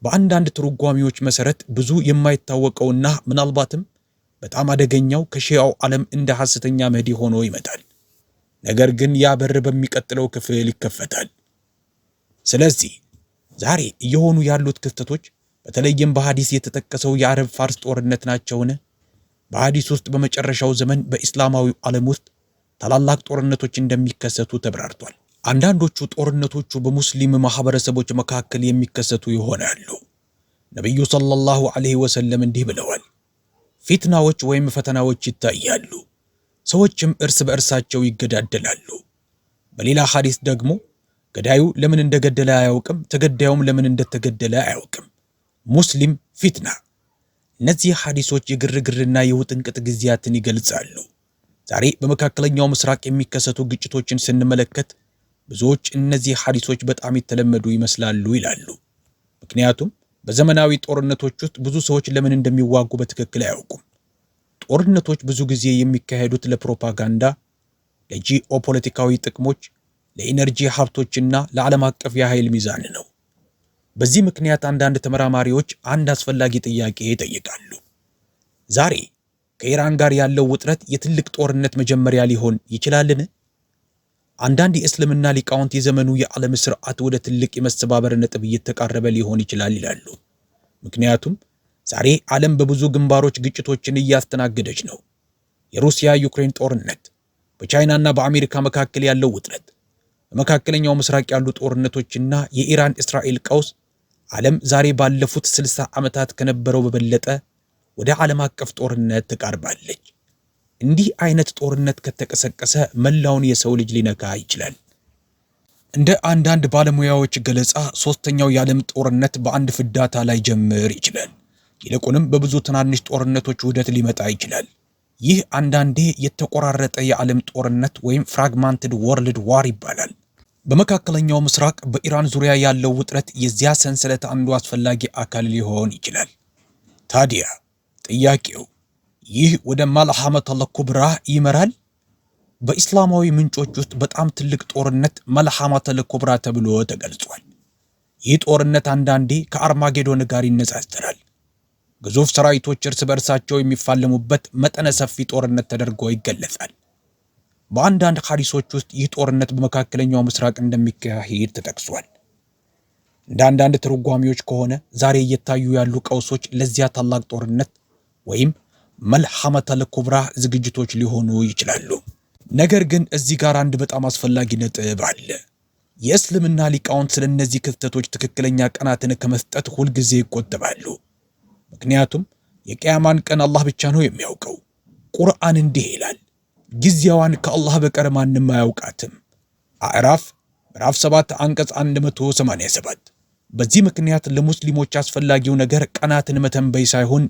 በአንዳንድ ትርጓሚዎች መሠረት ብዙ የማይታወቀውና ምናልባትም በጣም አደገኛው ከሺያው ዓለም እንደ ሐሰተኛ መህዲ ሆኖ ይመጣል። ነገር ግን ያ በር በሚቀጥለው ክፍል ይከፈታል። ስለዚህ ዛሬ እየሆኑ ያሉት ክስተቶች በተለይም በሐዲስ የተጠቀሰው የአረብ ፋርስ ጦርነት ናቸውን? በሐዲስ ውስጥ በመጨረሻው ዘመን በኢስላማዊ ዓለም ውስጥ ታላላቅ ጦርነቶች እንደሚከሰቱ ተብራርቷል። አንዳንዶቹ ጦርነቶቹ በሙስሊም ማህበረሰቦች መካከል የሚከሰቱ ይሆናሉ። ነቢዩ ሰለላሁ ዐለይሂ ወሰለም እንዲህ ብለዋል፣ ፊትናዎች ወይም ፈተናዎች ይታያሉ፣ ሰዎችም እርስ በእርሳቸው ይገዳደላሉ። በሌላ ሐዲስ ደግሞ ገዳዩ ለምን እንደገደለ አያውቅም፣ ተገዳዩም ለምን እንደተገደለ አያውቅም። ሙስሊም ፊትና። እነዚህ ሐዲሶች የግርግርና የውጥንቅጥ ጊዜያትን ይገልጻሉ። ዛሬ በመካከለኛው ምስራቅ የሚከሰቱ ግጭቶችን ስንመለከት ብዙዎች እነዚህ ሐዲሶች በጣም የተለመዱ ይመስላሉ ይላሉ። ምክንያቱም በዘመናዊ ጦርነቶች ውስጥ ብዙ ሰዎች ለምን እንደሚዋጉ በትክክል አያውቁም። ጦርነቶች ብዙ ጊዜ የሚካሄዱት ለፕሮፓጋንዳ፣ ለጂኦፖለቲካዊ ጥቅሞች፣ ለኢነርጂ ሀብቶችና ለዓለም አቀፍ የኃይል ሚዛን ነው። በዚህ ምክንያት አንዳንድ ተመራማሪዎች አንድ አስፈላጊ ጥያቄ ይጠይቃሉ። ዛሬ ከኢራን ጋር ያለው ውጥረት የትልቅ ጦርነት መጀመሪያ ሊሆን ይችላልን? አንዳንድ የእስልምና ሊቃውንት የዘመኑ የዓለም ስርዓት ወደ ትልቅ የመሰባበር ነጥብ እየተቃረበ ሊሆን ይችላል ይላሉ። ምክንያቱም ዛሬ ዓለም በብዙ ግንባሮች ግጭቶችን እያስተናገደች ነው። የሩሲያ ዩክሬን ጦርነት፣ በቻይናና በአሜሪካ መካከል ያለው ውጥረት፣ በመካከለኛው ምስራቅ ያሉ ጦርነቶችና የኢራን እስራኤል ቀውስ ዓለም ዛሬ ባለፉት 60 ዓመታት ከነበረው በበለጠ ወደ ዓለም አቀፍ ጦርነት ተቃርባለች። እንዲህ አይነት ጦርነት ከተቀሰቀሰ መላውን የሰው ልጅ ሊነካ ይችላል። እንደ አንዳንድ ባለሙያዎች ገለጻ ሦስተኛው የዓለም ጦርነት በአንድ ፍንዳታ ላይ ጀምር ይችላል። ይልቁንም በብዙ ትናንሽ ጦርነቶች ውህደት ሊመጣ ይችላል። ይህ አንዳንዴ የተቆራረጠ የዓለም ጦርነት ወይም ፍራግማንትድ ወርልድ ዋር ይባላል። በመካከለኛው ምስራቅ በኢራን ዙሪያ ያለው ውጥረት የዚያ ሰንሰለት አንዱ አስፈላጊ አካል ሊሆን ይችላል። ታዲያ ጥያቄው ይህ ወደ መልሐመተል ኩብራ ይመራል? በኢስላማዊ ምንጮች ውስጥ በጣም ትልቅ ጦርነት መልሐመተል ኩብራ ተብሎ ተገልጿል። ይህ ጦርነት አንዳንዴ ከአርማጌዶን ጋር ይነጻጸራል። ግዙፍ ሰራዊቶች እርስ በእርሳቸው የሚፋለሙበት መጠነ ሰፊ ጦርነት ተደርጎ ይገለጻል። በአንዳንድ ሐዲሶች ውስጥ ይህ ጦርነት በመካከለኛው ምስራቅ እንደሚካሄድ ተጠቅሷል። እንደ አንዳንድ ትርጓሚዎች ከሆነ ዛሬ እየታዩ ያሉ ቀውሶች ለዚያ ታላቅ ጦርነት ወይም መልሐመተል ኩብራ ዝግጅቶች ሊሆኑ ይችላሉ። ነገር ግን እዚህ ጋር አንድ በጣም አስፈላጊ ነጥብ አለ። የእስልምና ሊቃውንት ስለ እነዚህ ክስተቶች ትክክለኛ ቀናትን ከመስጠት ሁልጊዜ ይቆጠባሉ። ምክንያቱም የቂያማን ቀን አላህ ብቻ ነው የሚያውቀው። ቁርአን እንዲህ ይላል፣ ጊዜዋን ከአላህ በቀር ማንም አያውቃትም። አዕራፍ ምዕራፍ 7 አንቀጽ 187። በዚህ ምክንያት ለሙስሊሞች አስፈላጊው ነገር ቀናትን መተንበይ ሳይሆን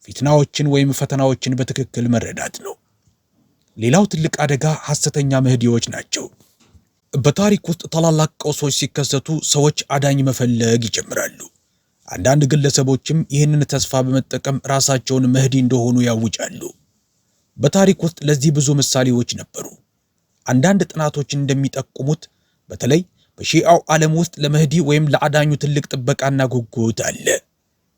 ፊትናዎችን ወይም ፈተናዎችን በትክክል መረዳት ነው። ሌላው ትልቅ አደጋ ሐሰተኛ መህዲዎች ናቸው። በታሪክ ውስጥ ታላላቅ ቀውሶች ሲከሰቱ ሰዎች አዳኝ መፈለግ ይጀምራሉ። አንዳንድ ግለሰቦችም ይህንን ተስፋ በመጠቀም ራሳቸውን መህዲ እንደሆኑ ያውጃሉ። በታሪክ ውስጥ ለዚህ ብዙ ምሳሌዎች ነበሩ። አንዳንድ ጥናቶች እንደሚጠቁሙት በተለይ በሺዓው ዓለም ውስጥ ለመህዲ ወይም ለአዳኙ ትልቅ ጥበቃና ጉጉት አለ።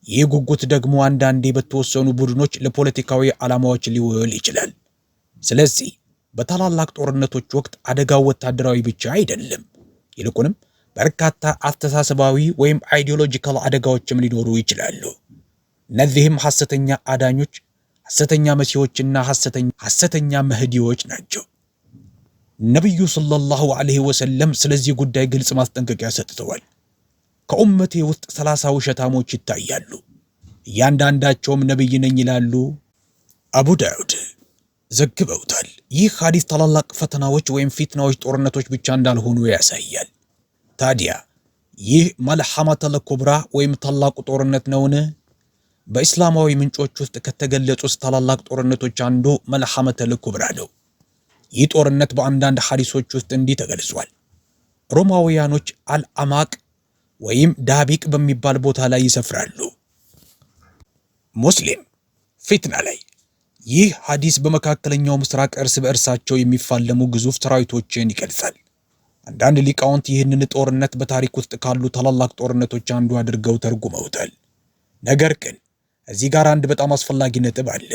ይህ ጉጉት ደግሞ አንዳንዴ በተወሰኑ ቡድኖች ለፖለቲካዊ ዓላማዎች ሊውል ይችላል። ስለዚህ በታላላቅ ጦርነቶች ወቅት አደጋው ወታደራዊ ብቻ አይደለም። ይልቁንም በርካታ አስተሳሰባዊ ወይም አይዲዮሎጂካል አደጋዎችም ሊኖሩ ይችላሉ። እነዚህም ሐሰተኛ አዳኞች፣ ሐሰተኛ መሲሖችና ሐሰተኛ መህዲዎች ናቸው። ነቢዩ ሰለላሁ ዐለይሂ ወሰለም ስለዚህ ጉዳይ ግልጽ ማስጠንቀቂያ ሰጥተዋል። ከኡመቴ ውስጥ 30 ውሸታሞች ይታያሉ፣ እያንዳንዳቸውም ነቢይ ነኝ ይላሉ። አቡ ዳውድ ዘግበውታል። ይህ ሐዲስ ታላላቅ ፈተናዎች ወይም ፊትናዎች፣ ጦርነቶች ብቻ እንዳልሆኑ ያሳያል። ታዲያ ይህ መልሐመተል ኩብራ ወይም ታላቁ ጦርነት ነውን? በእስላማዊ ምንጮች ውስጥ ከተገለጹት ታላላቅ ጦርነቶች አንዱ መልሐመተል ኩብራ ነው። ይህ ጦርነት በአንዳንድ ሐዲሶች ውስጥ እንዲህ ተገልጿል። ሮማውያኖች አልአማቅ ወይም ዳቢቅ በሚባል ቦታ ላይ ይሰፍራሉ። ሙስሊም ፊትና ላይ። ይህ ሐዲስ በመካከለኛው ምስራቅ እርስ በእርሳቸው የሚፋለሙ ግዙፍ ሰራዊቶችን ይገልጻል። አንዳንድ ሊቃውንት ይህንን ጦርነት በታሪክ ውስጥ ካሉ ታላላቅ ጦርነቶች አንዱ አድርገው ተርጉመውታል። ነገር ግን እዚህ ጋር አንድ በጣም አስፈላጊ ነጥብ አለ።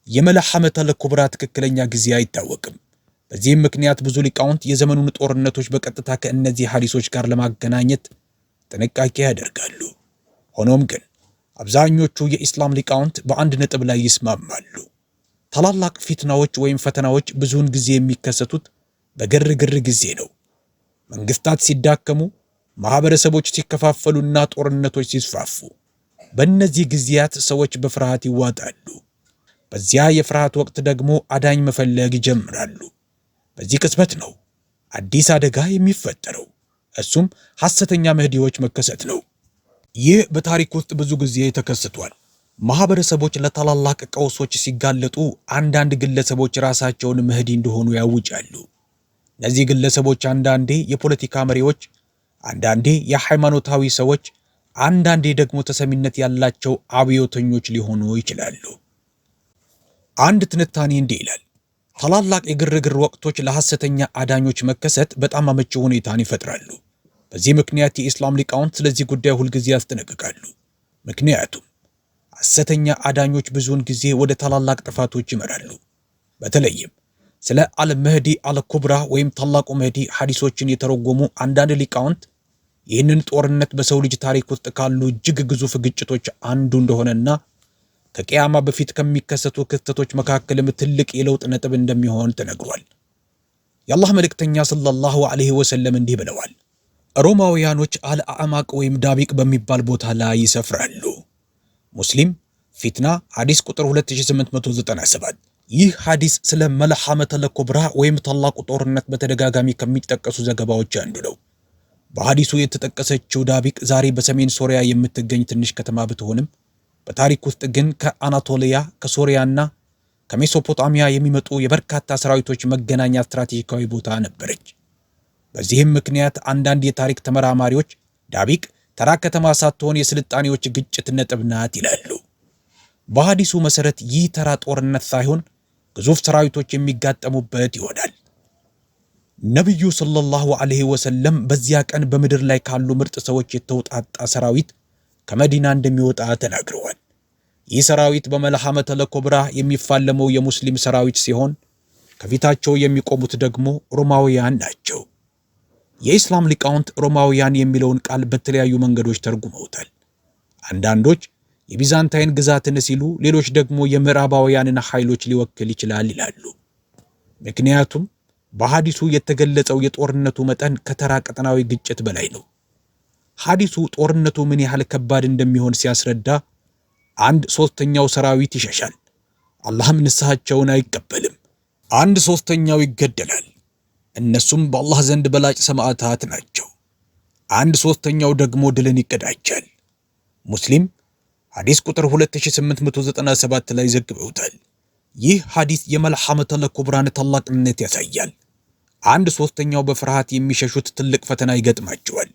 የመልሐመተል ኩብራ ትክክለኛ ጊዜ አይታወቅም። በዚህም ምክንያት ብዙ ሊቃውንት የዘመኑን ጦርነቶች በቀጥታ ከእነዚህ ሐዲሶች ጋር ለማገናኘት ጥንቃቄ ያደርጋሉ። ሆኖም ግን አብዛኞቹ የኢስላም ሊቃውንት በአንድ ነጥብ ላይ ይስማማሉ። ታላላቅ ፊትናዎች ወይም ፈተናዎች ብዙውን ጊዜ የሚከሰቱት በግርግር ጊዜ ነው። መንግስታት ሲዳከሙ፣ ማህበረሰቦች ሲከፋፈሉና ጦርነቶች ሲስፋፉ፣ በእነዚህ ጊዜያት ሰዎች በፍርሃት ይዋጣሉ። በዚያ የፍርሃት ወቅት ደግሞ አዳኝ መፈለግ ይጀምራሉ። በዚህ ቅጽበት ነው አዲስ አደጋ የሚፈጠረው። እሱም ሐሰተኛ መህዲዎች መከሰት ነው። ይህ በታሪክ ውስጥ ብዙ ጊዜ ተከስቷል። ማህበረሰቦች ለታላላቅ ቀውሶች ሲጋለጡ አንዳንድ ግለሰቦች ራሳቸውን መህዲ እንደሆኑ ያውጃሉ። እነዚህ ግለሰቦች አንዳንዴ የፖለቲካ መሪዎች፣ አንዳንዴ የሃይማኖታዊ ሰዎች፣ አንዳንዴ ደግሞ ተሰሚነት ያላቸው አብዮተኞች ሊሆኑ ይችላሉ። አንድ ትንታኔ እንዲህ ይላል። ታላላቅ የግርግር ወቅቶች ለሐሰተኛ አዳኞች መከሰት በጣም አመቺ ሁኔታን ይፈጥራሉ። በዚህ ምክንያት የኢስላም ሊቃውንት ስለዚህ ጉዳይ ሁልጊዜ ያስጠነቅቃሉ። ምክንያቱም ሐሰተኛ አዳኞች ብዙውን ጊዜ ወደ ታላላቅ ጥፋቶች ይመራሉ። በተለይም ስለ አልመህዲ አልኩብራ ወይም ታላቁ መህዲ ሐዲሶችን የተረጎሙ አንዳንድ ሊቃውንት ይህንን ጦርነት በሰው ልጅ ታሪክ ውስጥ ካሉ እጅግ ግዙፍ ግጭቶች አንዱ እንደሆነና ከቂያማ በፊት ከሚከሰቱ ክስተቶች መካከልም ትልቅ የለውጥ ነጥብ እንደሚሆን ተነግሯል። የአላህ መልእክተኛ ሰለላሁ ዐለይሂ ወሰለም እንዲህ ብለዋል። ሮማውያኖች አልአዕማቅ ወይም ዳቢቅ በሚባል ቦታ ላይ ይሰፍራሉ። ሙስሊም ፊትና ሐዲስ ቁጥር 2897። ይህ ሐዲስ ስለ መልሐመተል ኩብራ ወይም ታላቁ ጦርነት በተደጋጋሚ ከሚጠቀሱ ዘገባዎች አንዱ ነው። በሐዲሱ የተጠቀሰችው ዳቢቅ ዛሬ በሰሜን ሶሪያ የምትገኝ ትንሽ ከተማ ብትሆንም በታሪክ ውስጥ ግን ከአናቶሊያ ከሶሪያና ከሜሶፖታሚያ የሚመጡ የበርካታ ሰራዊቶች መገናኛ ስትራቴጂካዊ ቦታ ነበረች። በዚህም ምክንያት አንዳንድ የታሪክ ተመራማሪዎች ዳቢቅ ተራ ከተማ ሳትሆን የስልጣኔዎች ግጭት ነጥብ ናት ይላሉ። በሐዲሱ መሰረት ይህ ተራ ጦርነት ሳይሆን ግዙፍ ሰራዊቶች የሚጋጠሙበት ይሆናል። ነቢዩ ሰለላሁ ዐለይሂ ወሰለም በዚያ ቀን በምድር ላይ ካሉ ምርጥ ሰዎች የተውጣጣ ሰራዊት ከመዲና እንደሚወጣ ተናግረዋል። ይህ ሰራዊት በመልሐመተል ኩብራ የሚፋለመው የሙስሊም ሰራዊት ሲሆን ከፊታቸው የሚቆሙት ደግሞ ሮማውያን ናቸው። የኢስላም ሊቃውንት ሮማውያን የሚለውን ቃል በተለያዩ መንገዶች ተርጉመውታል። አንዳንዶች የቢዛንታይን ግዛትን ሲሉ፣ ሌሎች ደግሞ የምዕራባውያንን ኃይሎች ሊወክል ይችላል ይላሉ። ምክንያቱም በሐዲሱ የተገለጸው የጦርነቱ መጠን ከተራ ቀጠናዊ ግጭት በላይ ነው። ሐዲሱ ጦርነቱ ምን ያህል ከባድ እንደሚሆን ሲያስረዳ 1/3 ሰራዊት ይሸሻል፣ አላህም ንስሐቸውን አይቀበልም። 1/3 ይገደላል። እነሱም በአላህ ዘንድ በላጭ ሰማዕታት ናቸው። 1/3ኛው ደግሞ ድልን ይቀዳጃል። ሙስሊም ሐዲስ ቁጥር 2897 ላይ ዘግበውታል። ይህ ሐዲስ የመልሐመተል ኩብራን ታላቅነት ያሳያል። 1/3ኛው በፍርሃት የሚሸሹት ትልቅ ፈተና ይገጥማቸዋል።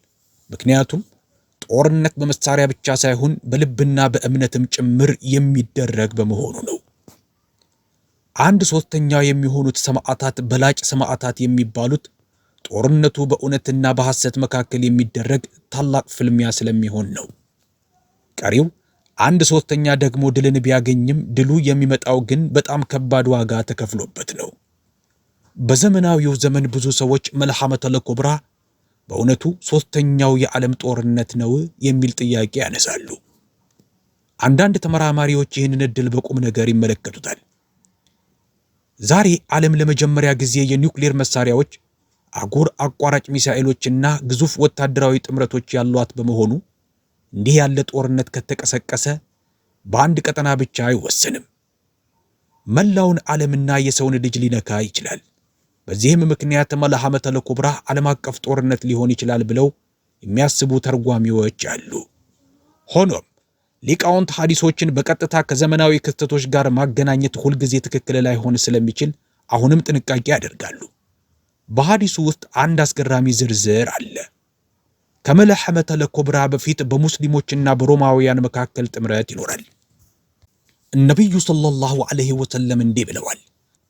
ምክንያቱም ጦርነት በመሳሪያ ብቻ ሳይሆን በልብና በእምነትም ጭምር የሚደረግ በመሆኑ ነው። 1/3ኛው የሚሆኑት ሰማዕታት በላጭ ሰማዕታት የሚባሉት ጦርነቱ በእውነትና በሐሰት መካከል የሚደረግ ታላቅ ፍልሚያ ስለሚሆን ነው። ቀሪው 1/3ኛ ደግሞ ድልን ቢያገኝም ድሉ የሚመጣው ግን በጣም ከባድ ዋጋ ተከፍሎበት ነው። በዘመናዊው ዘመን ብዙ ሰዎች መልሐመተል ኩብራ በእውነቱ 3ኛው የዓለም ጦርነት ነው የሚል ጥያቄ ያነሳሉ። አንዳንድ ተመራማሪዎች ይህንን ዕድል በቁም ነገር ይመለከቱታል። ዛሬ ዓለም ለመጀመሪያ ጊዜ የኒውክሌር መሳሪያዎች፣ አህጉር አቋራጭ ሚሳኤሎችና ግዙፍ ወታደራዊ ጥምረቶች ያሏት በመሆኑ እንዲህ ያለ ጦርነት ከተቀሰቀሰ በአንድ ቀጠና ብቻ አይወሰንም። መላውን ዓለምና የሰውን ልጅ ሊነካ ይችላል። በዚህም ምክንያት መልሐመተል ኩብራ ዓለም አቀፍ ጦርነት ሊሆን ይችላል ብለው የሚያስቡ ተርጓሚዎች አሉ። ሆኖም ሊቃውንት ሐዲሶችን በቀጥታ ከዘመናዊ ክስተቶች ጋር ማገናኘት ሁልጊዜ ትክክል ላይሆን ስለሚችል አሁንም ጥንቃቄ ያደርጋሉ። በሐዲሱ ውስጥ አንድ አስገራሚ ዝርዝር አለ። ከመልሐመተል ኩብራ በፊት በሙስሊሞችና በሮማውያን መካከል ጥምረት ይኖራል። ነቢዩ ሰለላሁ ዐለይሂ ወሰለም እንዲህ ብለዋል፣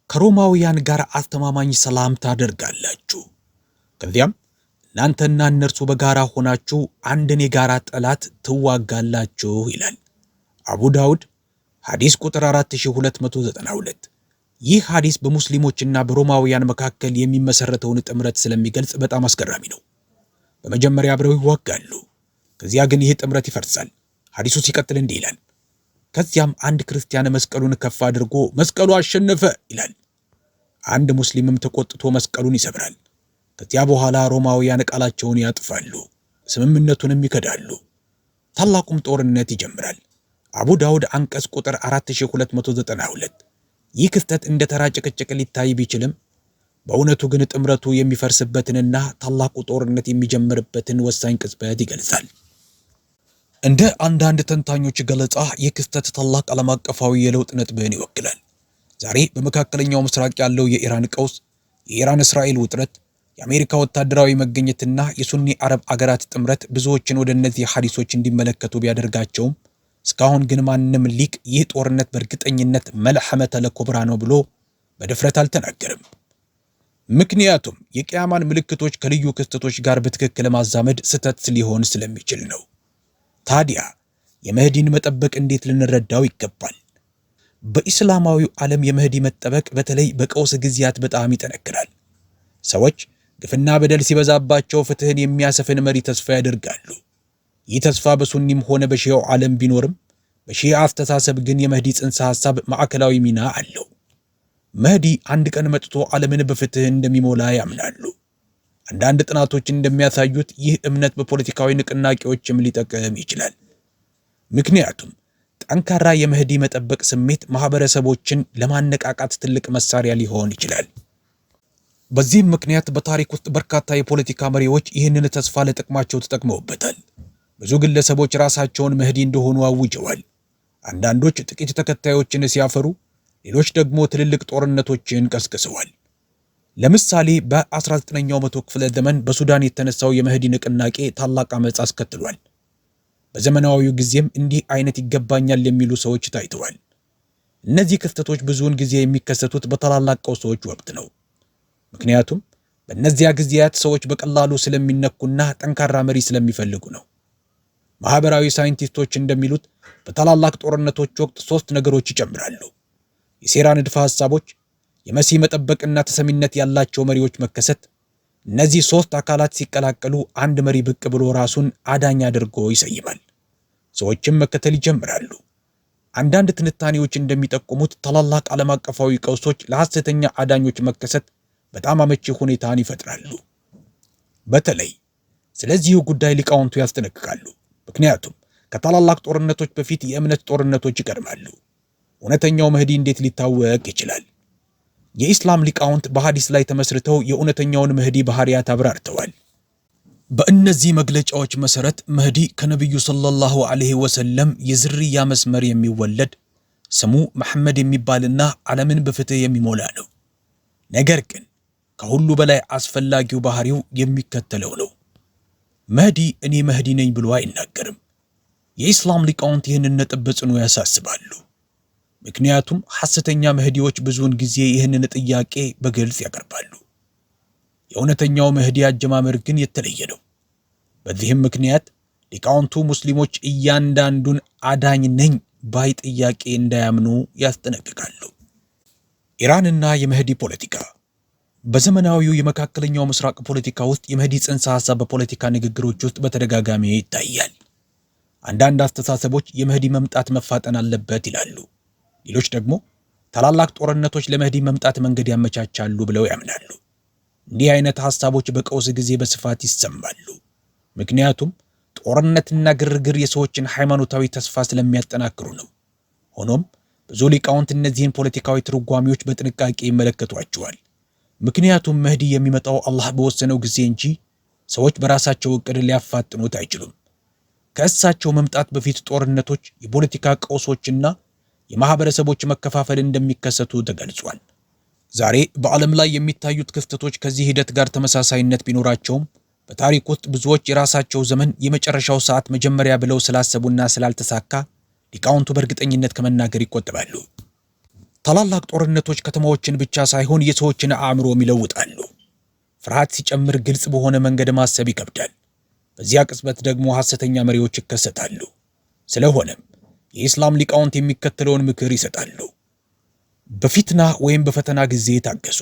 ከሮማውያን ጋር አስተማማኝ ሰላም ታደርጋላችሁ፣ ከዚያም እናንተና እነርሱ በጋራ ሆናችሁ አንድን የጋራ ጠላት ትዋጋላችሁ ይላል። አቡ ዳውድ ሐዲስ ቁጥር 4292። ይህ ሐዲስ በሙስሊሞችና በሮማውያን መካከል የሚመሰረተውን ጥምረት ስለሚገልጽ በጣም አስገራሚ ነው። በመጀመሪያ አብረው ይዋጋሉ፣ ከዚያ ግን ይህ ጥምረት ይፈርሳል። ሐዲሱ ሲቀጥል እንዲህ ይላል፣ ከዚያም አንድ ክርስቲያን መስቀሉን ከፍ አድርጎ መስቀሉ አሸነፈ ይላል። አንድ ሙስሊምም ተቆጥቶ መስቀሉን ይሰብራል። ከዚያ በኋላ ሮማውያን ቃላቸውን ያጥፋሉ፣ ስምምነቱንም ይከዳሉ። ታላቁም ጦርነት ይጀምራል። አቡ ዳውድ አንቀጽ ቁጥር 4292። ይህ ክስተት እንደ ተራ ጭቅጭቅ ሊታይ ቢችልም በእውነቱ ግን ጥምረቱ የሚፈርስበትንና ታላቁ ጦርነት የሚጀምርበትን ወሳኝ ቅጽበት ይገልጻል። እንደ አንዳንድ ተንታኞች ገለጻ ይህ ክስተት ታላቅ ዓለም አቀፋዊ የለውጥ ነጥብን ይወክላል። ዛሬ በመካከለኛው ምስራቅ ያለው የኢራን ቀውስ፣ የኢራን እስራኤል ውጥረት፣ የአሜሪካ ወታደራዊ መገኘትና የሱኒ አረብ አገራት ጥምረት ብዙዎችን ወደ እነዚህ ሐዲሶች እንዲመለከቱ ቢያደርጋቸውም እስካሁን ግን ማንም ሊቅ ይህ ጦርነት በእርግጠኝነት መልሐመተል ኩብራ ነው ብሎ በድፍረት አልተናገርም። ምክንያቱም የቂያማን ምልክቶች ከልዩ ክስተቶች ጋር በትክክል ማዛመድ ስህተት ሊሆን ስለሚችል ነው። ታዲያ የመህዲን መጠበቅ እንዴት ልንረዳው ይገባል? በኢስላማዊው ዓለም የመህዲ መጠበቅ በተለይ በቀውስ ጊዜያት በጣም ይጠነክራል። ሰዎች ግፍና በደል ሲበዛባቸው ፍትህን የሚያሰፍን መሪ ተስፋ ያደርጋሉ። ይህ ተስፋ በሱኒም ሆነ በሺዓው ዓለም ቢኖርም በሺዓ አስተሳሰብ ግን የመህዲ ጽንሰ ሐሳብ ማዕከላዊ ሚና አለው። መህዲ አንድ ቀን መጥቶ ዓለምን በፍትህ እንደሚሞላ ያምናሉ። አንዳንድ ጥናቶች እንደሚያሳዩት ይህ እምነት በፖለቲካዊ ንቅናቄዎችም ሊጠቅም ይችላል። ምክንያቱም ጠንካራ የመህዲ መጠበቅ ስሜት ማህበረሰቦችን ለማነቃቃት ትልቅ መሳሪያ ሊሆን ይችላል። በዚህም ምክንያት በታሪክ ውስጥ በርካታ የፖለቲካ መሪዎች ይህንን ተስፋ ለጥቅማቸው ተጠቅመውበታል። ብዙ ግለሰቦች ራሳቸውን መህዲ እንደሆኑ አውጀዋል። አንዳንዶች ጥቂት ተከታዮችን ሲያፈሩ፣ ሌሎች ደግሞ ትልልቅ ጦርነቶችን ቀስቅሰዋል። ለምሳሌ በ19ኛው መቶ ክፍለ ዘመን በሱዳን የተነሳው የመህዲ ንቅናቄ ታላቅ አመጽ አስከትሏል። በዘመናዊው ጊዜም እንዲህ አይነት ይገባኛል የሚሉ ሰዎች ታይተዋል። እነዚህ ክስተቶች ብዙውን ጊዜ የሚከሰቱት በታላላቅ ቀውሶች ወቅት ነው። ምክንያቱም በእነዚያ ጊዜያት ሰዎች በቀላሉ ስለሚነኩና ጠንካራ መሪ ስለሚፈልጉ ነው። ማህበራዊ ሳይንቲስቶች እንደሚሉት በታላላቅ ጦርነቶች ወቅት 3 ነገሮች ይጨምራሉ። የሴራ ንድፈ ሐሳቦች፣ የመሲህ መጠበቅና ተሰሚነት ያላቸው መሪዎች መከሰት። እነዚህ 3 አካላት ሲቀላቀሉ አንድ መሪ ብቅ ብሎ ራሱን አዳኝ አድርጎ ይሰይማል። ሰዎችም መከተል ይጀምራሉ። አንዳንድ ትንታኔዎች እንደሚጠቁሙት ታላላቅ ዓለም አቀፋዊ ቀውሶች ለሐሰተኛ አዳኞች መከሰት በጣም አመቺ ሁኔታን ይፈጥራሉ። በተለይ ስለዚህ ጉዳይ ሊቃውንቱ ያስጠነቅቃሉ። ምክንያቱም ከታላላቅ ጦርነቶች በፊት የእምነት ጦርነቶች ይቀድማሉ። እውነተኛው መህዲ እንዴት ሊታወቅ ይችላል? የኢስላም ሊቃውንት በሐዲስ ላይ ተመስርተው የእውነተኛውን መህዲ ባህሪያት አብራርተዋል። በእነዚህ መግለጫዎች መሰረት መህዲ ከነቢዩ ሰለላሁ ዐለይሂ ወሰለም የዝርያ መስመር የሚወለድ ስሙ መሐመድ የሚባልና ዓለምን በፍትህ የሚሞላ ነው። ነገር ግን ከሁሉ በላይ አስፈላጊው ባህሪው የሚከተለው ነው። መህዲ እኔ መህዲ ነኝ ብሎ አይናገርም። የኢስላም ሊቃውንት ይህንን ነጥብ በጽኑ ያሳስባሉ። ምክንያቱም ሐሰተኛ መህዲዎች ብዙውን ጊዜ ይህንን ጥያቄ በግልጽ ያቀርባሉ። የእውነተኛው መህዲ አጀማመር ግን የተለየ ነው። በዚህም ምክንያት ሊቃውንቱ ሙስሊሞች እያንዳንዱን አዳኝ ነኝ ባይ ጥያቄ እንዳያምኑ ያስጠነቅቃሉ። ኢራንና የመህዲ ፖለቲካ። በዘመናዊው የመካከለኛው ምስራቅ ፖለቲካ ውስጥ የመህዲ ጽንሰ ሐሳብ በፖለቲካ ንግግሮች ውስጥ በተደጋጋሚ ይታያል። አንዳንድ አስተሳሰቦች የመህዲ መምጣት መፋጠን አለበት ይላሉ። ሌሎች ደግሞ ታላላቅ ጦርነቶች ለመህዲ መምጣት መንገድ ያመቻቻሉ ብለው ያምናሉ። እንዲህ አይነት ሐሳቦች በቀውስ ጊዜ በስፋት ይሰማሉ። ምክንያቱም ጦርነትና ግርግር የሰዎችን ሃይማኖታዊ ተስፋ ስለሚያጠናክሩ ነው። ሆኖም ብዙ ሊቃውንት እነዚህን ፖለቲካዊ ትርጓሜዎች በጥንቃቄ ይመለከቷቸዋል። ምክንያቱም መህዲ የሚመጣው አላህ በወሰነው ጊዜ እንጂ ሰዎች በራሳቸው እቅድ ሊያፋጥኑት አይችሉም። ከእሳቸው መምጣት በፊት ጦርነቶች፣ የፖለቲካ ቀውሶችና የማህበረሰቦች መከፋፈል እንደሚከሰቱ ተገልጿል። ዛሬ በዓለም ላይ የሚታዩት ክስተቶች ከዚህ ሂደት ጋር ተመሳሳይነት ቢኖራቸውም በታሪክ ውስጥ ብዙዎች የራሳቸው ዘመን የመጨረሻው ሰዓት መጀመሪያ ብለው ስላሰቡና ስላልተሳካ ሊቃውንቱ በእርግጠኝነት ከመናገር ይቆጠባሉ። ታላላቅ ጦርነቶች ከተማዎችን ብቻ ሳይሆን የሰዎችን አእምሮም ይለውጣሉ። ፍርሃት ሲጨምር ግልጽ በሆነ መንገድ ማሰብ ይከብዳል። በዚያ ቅጽበት ደግሞ ሐሰተኛ መሪዎች ይከሰታሉ። ስለሆነም የኢስላም ሊቃውንት የሚከተለውን ምክር ይሰጣሉ። በፊትና ወይም በፈተና ጊዜ ታገሱ።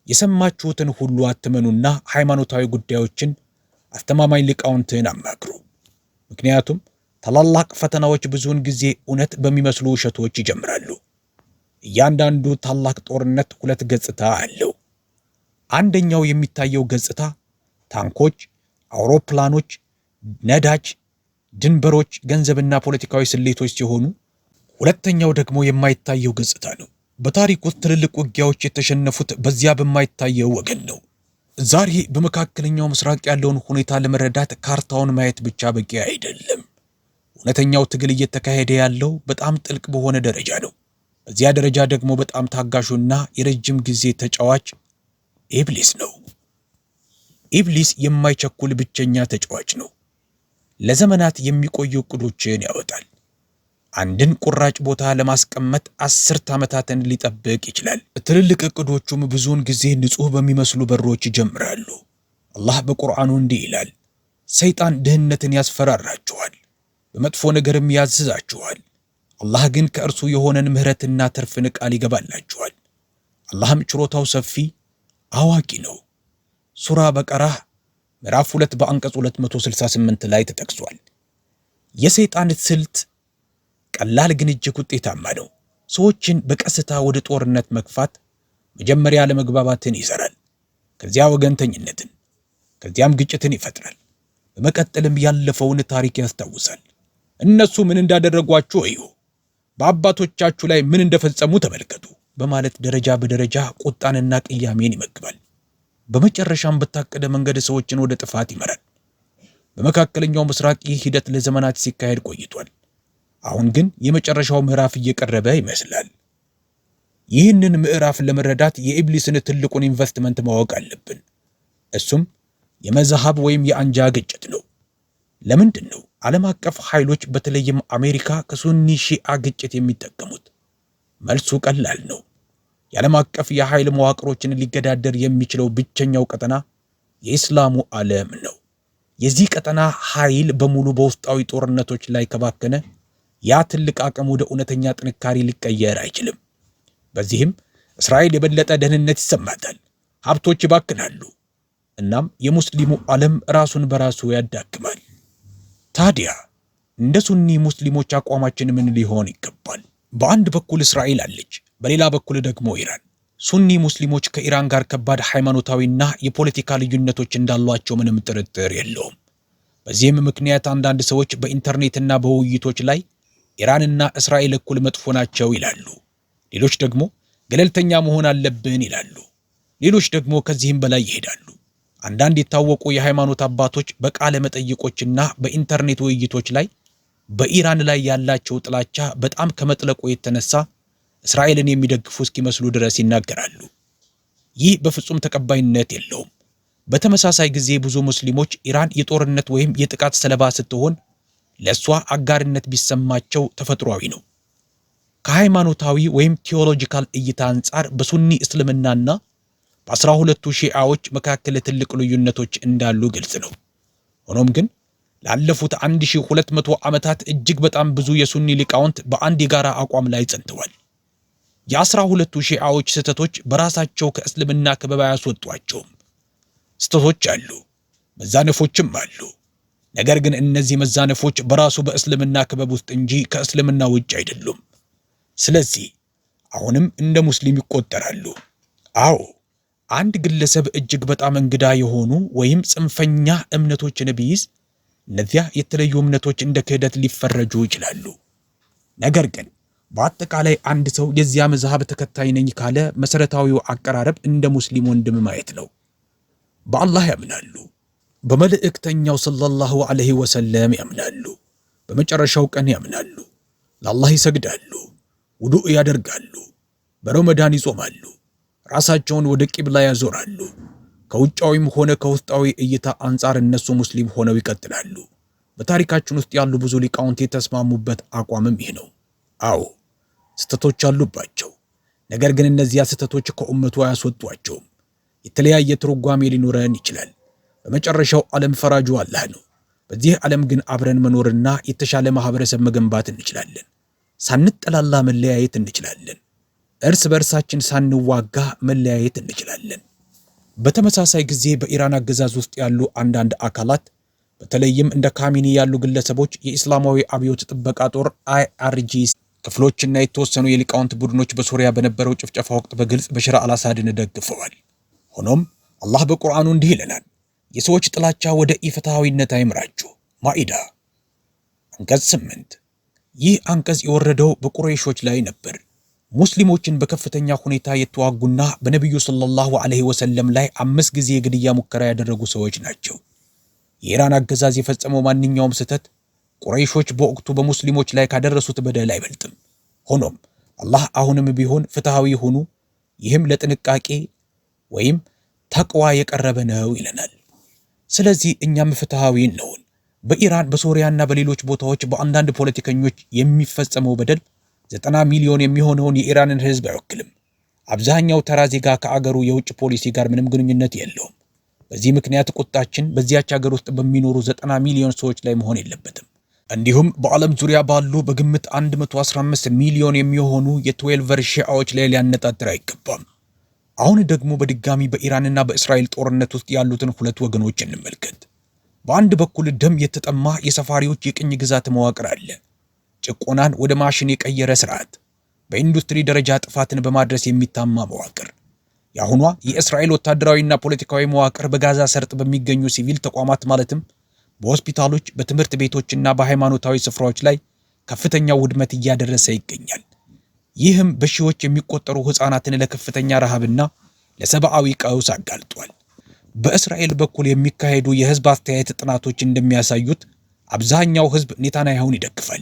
የሰማችሁትን ሁሉ አትመኑና ሃይማኖታዊ ጉዳዮችን አስተማማኝ ሊቃውንትን አማክሩ። ምክንያቱም ታላላቅ ፈተናዎች ብዙውን ጊዜ እውነት በሚመስሉ ውሸቶች ይጀምራሉ። እያንዳንዱ ታላቅ ጦርነት ሁለት ገጽታ አለው። አንደኛው የሚታየው ገጽታ ታንኮች፣ አውሮፕላኖች፣ ነዳጅ፣ ድንበሮች፣ ገንዘብና ፖለቲካዊ ስሌቶች ሲሆኑ ሁለተኛው ደግሞ የማይታየው ገጽታ ነው። በታሪክ ውስጥ ትልልቅ ውጊያዎች የተሸነፉት በዚያ በማይታየው ወገን ነው። ዛሬ በመካከለኛው ምስራቅ ያለውን ሁኔታ ለመረዳት ካርታውን ማየት ብቻ በቂ አይደለም። እውነተኛው ትግል እየተካሄደ ያለው በጣም ጥልቅ በሆነ ደረጃ ነው። በዚያ ደረጃ ደግሞ በጣም ታጋሹና የረጅም ጊዜ ተጫዋች ኢብሊስ ነው። ኢብሊስ የማይቸኩል ብቸኛ ተጫዋች ነው። ለዘመናት የሚቆዩ ዕቅዶችን ያወጣል። አንድን ቁራጭ ቦታ ለማስቀመጥ 10 ዓመታትን ሊጠብቅ ይችላል። ትልልቅ ዕቅዶቹም ብዙውን ጊዜ ንጹሕ በሚመስሉ በሮች ይጀምራሉ። አላህ በቁርአኑ እንዲህ ይላል፣ ሰይጣን ድህነትን ያስፈራራችኋል፣ በመጥፎ ነገርም ያዝዛችኋል። አላህ ግን ከእርሱ የሆነን ምህረትና ትርፍን ቃል ይገባላችኋል። አላህም ችሮታው ሰፊ አዋቂ ነው። ሱራ በቀራህ ምዕራፍ 2 በአንቀጽ 268 ላይ ተጠቅሷል። የሰይጣን ስልት ቀላል ግን እጅግ ውጤታማ ነው። ሰዎችን በቀስታ ወደ ጦርነት መግፋት መጀመሪያ ለመግባባትን ይሰራል፣ ከዚያ ወገንተኝነትን፣ ከዚያም ግጭትን ይፈጥራል። በመቀጠልም ያለፈውን ታሪክ ያስታውሳል። እነሱ ምን እንዳደረጓችሁ እዩ፣ በአባቶቻችሁ ላይ ምን እንደፈጸሙ ተመልከቱ በማለት ደረጃ በደረጃ ቁጣንና ቅያሜን ይመግባል። በመጨረሻም በታቀደ መንገድ ሰዎችን ወደ ጥፋት ይመራል። በመካከለኛው ምስራቅ ይህ ሂደት ለዘመናት ሲካሄድ ቆይቷል። አሁን ግን የመጨረሻው ምዕራፍ እየቀረበ ይመስላል። ይህንን ምዕራፍ ለመረዳት የኢብሊስን ትልቁን ኢንቨስትመንት ማወቅ አለብን። እሱም የመዝሃብ ወይም የአንጃ ግጭት ነው። ለምንድን ነው ዓለም አቀፍ ኃይሎች በተለይም አሜሪካ ከሱኒ ሺአ ግጭት የሚጠቀሙት? መልሱ ቀላል ነው። የዓለም አቀፍ የኃይል መዋቅሮችን ሊገዳደር የሚችለው ብቸኛው ቀጠና የኢስላሙ ዓለም ነው። የዚህ ቀጠና ኃይል በሙሉ በውስጣዊ ጦርነቶች ላይ ከባከነ ያ ትልቅ አቅም ወደ እውነተኛ ጥንካሬ ሊቀየር አይችልም። በዚህም እስራኤል የበለጠ ደህንነት ይሰማታል፣ ሀብቶች ይባክናሉ፣ እናም የሙስሊሙ ዓለም ራሱን በራሱ ያዳክማል። ታዲያ እንደ ሱኒ ሙስሊሞች አቋማችን ምን ሊሆን ይገባል? በአንድ በኩል እስራኤል አለች፣ በሌላ በኩል ደግሞ ኢራን። ሱኒ ሙስሊሞች ከኢራን ጋር ከባድ ሃይማኖታዊና የፖለቲካ ልዩነቶች እንዳሏቸው ምንም ጥርጥር የለውም። በዚህም ምክንያት አንዳንድ ሰዎች በኢንተርኔትና በውይይቶች ላይ ኢራንና እስራኤል እኩል መጥፎ ናቸው ይላሉ። ሌሎች ደግሞ ገለልተኛ መሆን አለብን ይላሉ። ሌሎች ደግሞ ከዚህም በላይ ይሄዳሉ። አንዳንድ የታወቁ የሃይማኖት አባቶች በቃለ መጠይቆችና በኢንተርኔት ውይይቶች ላይ በኢራን ላይ ያላቸው ጥላቻ በጣም ከመጥለቁ የተነሳ እስራኤልን የሚደግፉ እስኪመስሉ ድረስ ይናገራሉ። ይህ በፍጹም ተቀባይነት የለውም። በተመሳሳይ ጊዜ ብዙ ሙስሊሞች ኢራን የጦርነት ወይም የጥቃት ሰለባ ስትሆን ለእሷ አጋርነት ቢሰማቸው ተፈጥሯዊ ነው። ከሃይማኖታዊ ወይም ቴዎሎጂካል እይታ አንጻር በሱኒ እስልምናና በ12ቱ ሺዓዎች መካከል ትልቅ ልዩነቶች እንዳሉ ግልጽ ነው። ሆኖም ግን ላለፉት 1200 ዓመታት እጅግ በጣም ብዙ የሱኒ ሊቃውንት በአንድ የጋራ አቋም ላይ ጸንተዋል። የ12ቱ ሺዓዎች ስህተቶች በራሳቸው ከእስልምና ክበብ አያስወጧቸውም። ስህተቶች አሉ፣ መዛነፎችም አሉ። ነገር ግን እነዚህ መዛነፎች በራሱ በእስልምና ክበብ ውስጥ እንጂ ከእስልምና ውጭ አይደሉም። ስለዚህ አሁንም እንደ ሙስሊም ይቆጠራሉ። አዎ አንድ ግለሰብ እጅግ በጣም እንግዳ የሆኑ ወይም ጽንፈኛ እምነቶችን ቢይዝ እነዚያ የተለዩ እምነቶች እንደ ክህደት ሊፈረጁ ይችላሉ። ነገር ግን በአጠቃላይ አንድ ሰው የዚያ መዝሃብ ተከታይ ነኝ ካለ መሰረታዊው አቀራረብ እንደ ሙስሊም ወንድም ማየት ነው። በአላህ ያምናሉ፣ በመልእክተኛው ሰለላሁ ዐለይሂ ወሰለም ያምናሉ፣ በመጨረሻው ቀን ያምናሉ፣ ለአላህ ይሰግዳሉ፣ ውዱእ ያደርጋሉ፣ በረመዳን ይጾማሉ፣ ራሳቸውን ወደ ቂብላ ያዞራሉ። ከውጫዊም ሆነ ከውስጣዊ እይታ አንጻር እነሱ ሙስሊም ሆነው ይቀጥላሉ። በታሪካችን ውስጥ ያሉ ብዙ ሊቃውንት የተስማሙበት አቋምም ይህ ነው። አዎ ስህተቶች አሉባቸው። ነገር ግን እነዚያ ስህተቶች ከኡመቱ አያስወጧቸውም። የተለያየ ትርጓሜ ሊኖረን ይችላል። በመጨረሻው ዓለም ፈራጁ አላህ ነው። በዚህ ዓለም ግን አብረን መኖርና የተሻለ ማህበረሰብ መገንባት እንችላለን። ሳንጠላላ መለያየት እንችላለን። እርስ በርሳችን ሳንዋጋ መለያየት እንችላለን። በተመሳሳይ ጊዜ በኢራን አገዛዝ ውስጥ ያሉ አንዳንድ አካላት በተለይም እንደ ካሚኒ ያሉ ግለሰቦች የኢስላማዊ አብዮት ጥበቃ ጦር IRGC ክፍሎችና የተወሰኑ የሊቃውንት ቡድኖች በሶሪያ በነበረው ጭፍጨፋ ወቅት በግልጽ በሽር አልአሳድን ደግፈዋል። ሆኖም አላህ በቁርአኑ እንዲህ ይለናል፣ የሰዎች ጥላቻ ወደ ኢፍትሃዊነት አይምራችሁ። ማኢዳ አንቀጽ 8። ይህ አንቀጽ የወረደው በቁረይሾች ላይ ነበር። ሙስሊሞችን በከፍተኛ ሁኔታ የተዋጉና በነቢዩ ሰለላሁ ዐለይሂ ወሰለም ላይ 5 ጊዜ የግድያ ሙከራ ያደረጉ ሰዎች ናቸው። የኢራን አገዛዝ የፈጸመው ማንኛውም ስህተት ቁረይሾች በወቅቱ በሙስሊሞች ላይ ካደረሱት በደል አይበልጥም። ሆኖም አላህ አሁንም ቢሆን ፍትሃዊ ሁኑ፣ ይህም ለጥንቃቄ ወይም ተቅዋ የቀረበ ነው ይለናል። ስለዚህ እኛም ፍትሃዊ ነውን። በኢራን በሶሪያና በሌሎች ቦታዎች በአንዳንድ ፖለቲከኞች የሚፈጸመው በደል 90 ሚሊዮን የሚሆነውን የኢራንን ሕዝብ አይወክልም። አብዛኛው ተራ ዜጋ ከአገሩ የውጭ ፖሊሲ ጋር ምንም ግንኙነት የለውም። በዚህ ምክንያት ቁጣችን በዚያች ሀገር ውስጥ በሚኖሩ 90 ሚሊዮን ሰዎች ላይ መሆን የለበትም። እንዲሁም በዓለም ዙሪያ ባሉ በግምት 115 ሚሊዮን የሚሆኑ የ12 ሺዓዎች ላይ ሊያነጣጥር አይገባም። አሁን ደግሞ በድጋሚ በኢራንና በእስራኤል ጦርነት ውስጥ ያሉትን ሁለት ወገኖች እንመልከት። በአንድ በኩል ደም የተጠማ የሰፋሪዎች የቅኝ ግዛት መዋቅር አለ። ጭቆናን ወደ ማሽን የቀየረ ስርዓት፣ በኢንዱስትሪ ደረጃ ጥፋትን በማድረስ የሚታማ መዋቅር። የአሁኗ የእስራኤል ወታደራዊና ፖለቲካዊ መዋቅር በጋዛ ሰርጥ በሚገኙ ሲቪል ተቋማት ማለትም በሆስፒታሎች፣ በትምህርት ቤቶችና በሃይማኖታዊ ስፍራዎች ላይ ከፍተኛ ውድመት እያደረሰ ይገኛል። ይህም በሺዎች የሚቆጠሩ ሕፃናትን ለከፍተኛ ረሃብና ለሰብአዊ ቀውስ አጋልጧል። በእስራኤል በኩል የሚካሄዱ የህዝብ አስተያየት ጥናቶች እንደሚያሳዩት አብዛኛው ህዝብ ኔታንያሁን ይደግፋል።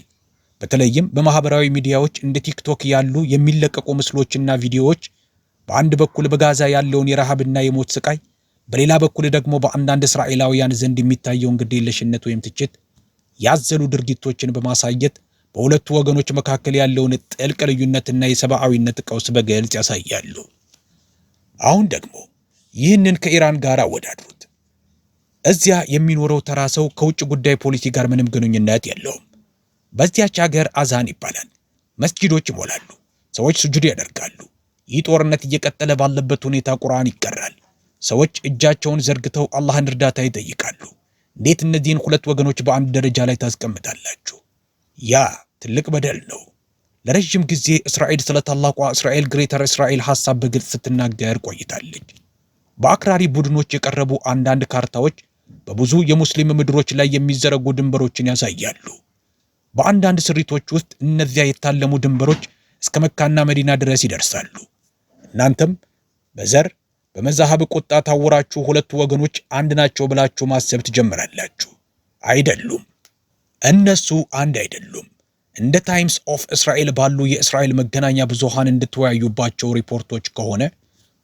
በተለይም በማህበራዊ ሚዲያዎች እንደ ቲክቶክ ያሉ የሚለቀቁ ምስሎችና ቪዲዮዎች በአንድ በኩል በጋዛ ያለውን የረሃብና የሞት ስቃይ፣ በሌላ በኩል ደግሞ በአንዳንድ እስራኤላውያን ዘንድ የሚታየውን ግዴለሽነት ወይም ትችት ያዘሉ ድርጊቶችን በማሳየት በሁለቱ ወገኖች መካከል ያለውን ጥልቅ ልዩነትና የሰብአዊነት ቀውስ በግልጽ ያሳያሉ። አሁን ደግሞ ይህንን ከኢራን ጋር አወዳድሩት። እዚያ የሚኖረው ተራ ሰው ከውጭ ጉዳይ ፖሊሲ ጋር ምንም ግንኙነት የለውም። በዚያች ሀገር አዛን ይባላል፣ መስጂዶች ይሞላሉ፣ ሰዎች ስጁድ ያደርጋሉ። ይህ ጦርነት እየቀጠለ ባለበት ሁኔታ ቁርአን ይቀራል። ሰዎች እጃቸውን ዘርግተው አላህን እርዳታ ይጠይቃሉ። እንዴት እነዚህን ሁለት ወገኖች በአንድ ደረጃ ላይ ታስቀምጣላችሁ? ያ ትልቅ በደል ነው። ለረጅም ጊዜ እስራኤል ስለ ታላቋ እስራኤል ግሬተር እስራኤል ሐሳብ በግልጽ ስትናገር ቆይታለች። በአክራሪ ቡድኖች የቀረቡ አንዳንድ ካርታዎች በብዙ የሙስሊም ምድሮች ላይ የሚዘረጉ ድንበሮችን ያሳያሉ። በአንዳንድ ስሪቶች ውስጥ እነዚያ የታለሙ ድንበሮች እስከ መካና መዲና ድረስ ይደርሳሉ። እናንተም በዘር በመዛሃብ ቁጣ ታወራችሁ ሁለቱ ወገኖች አንድ ናቸው ብላችሁ ማሰብ ትጀምራላችሁ። አይደሉም። እነሱ አንድ አይደሉም። እንደ ታይምስ ኦፍ እስራኤል ባሉ የእስራኤል መገናኛ ብዙሃን እንድትወያዩባቸው ሪፖርቶች ከሆነ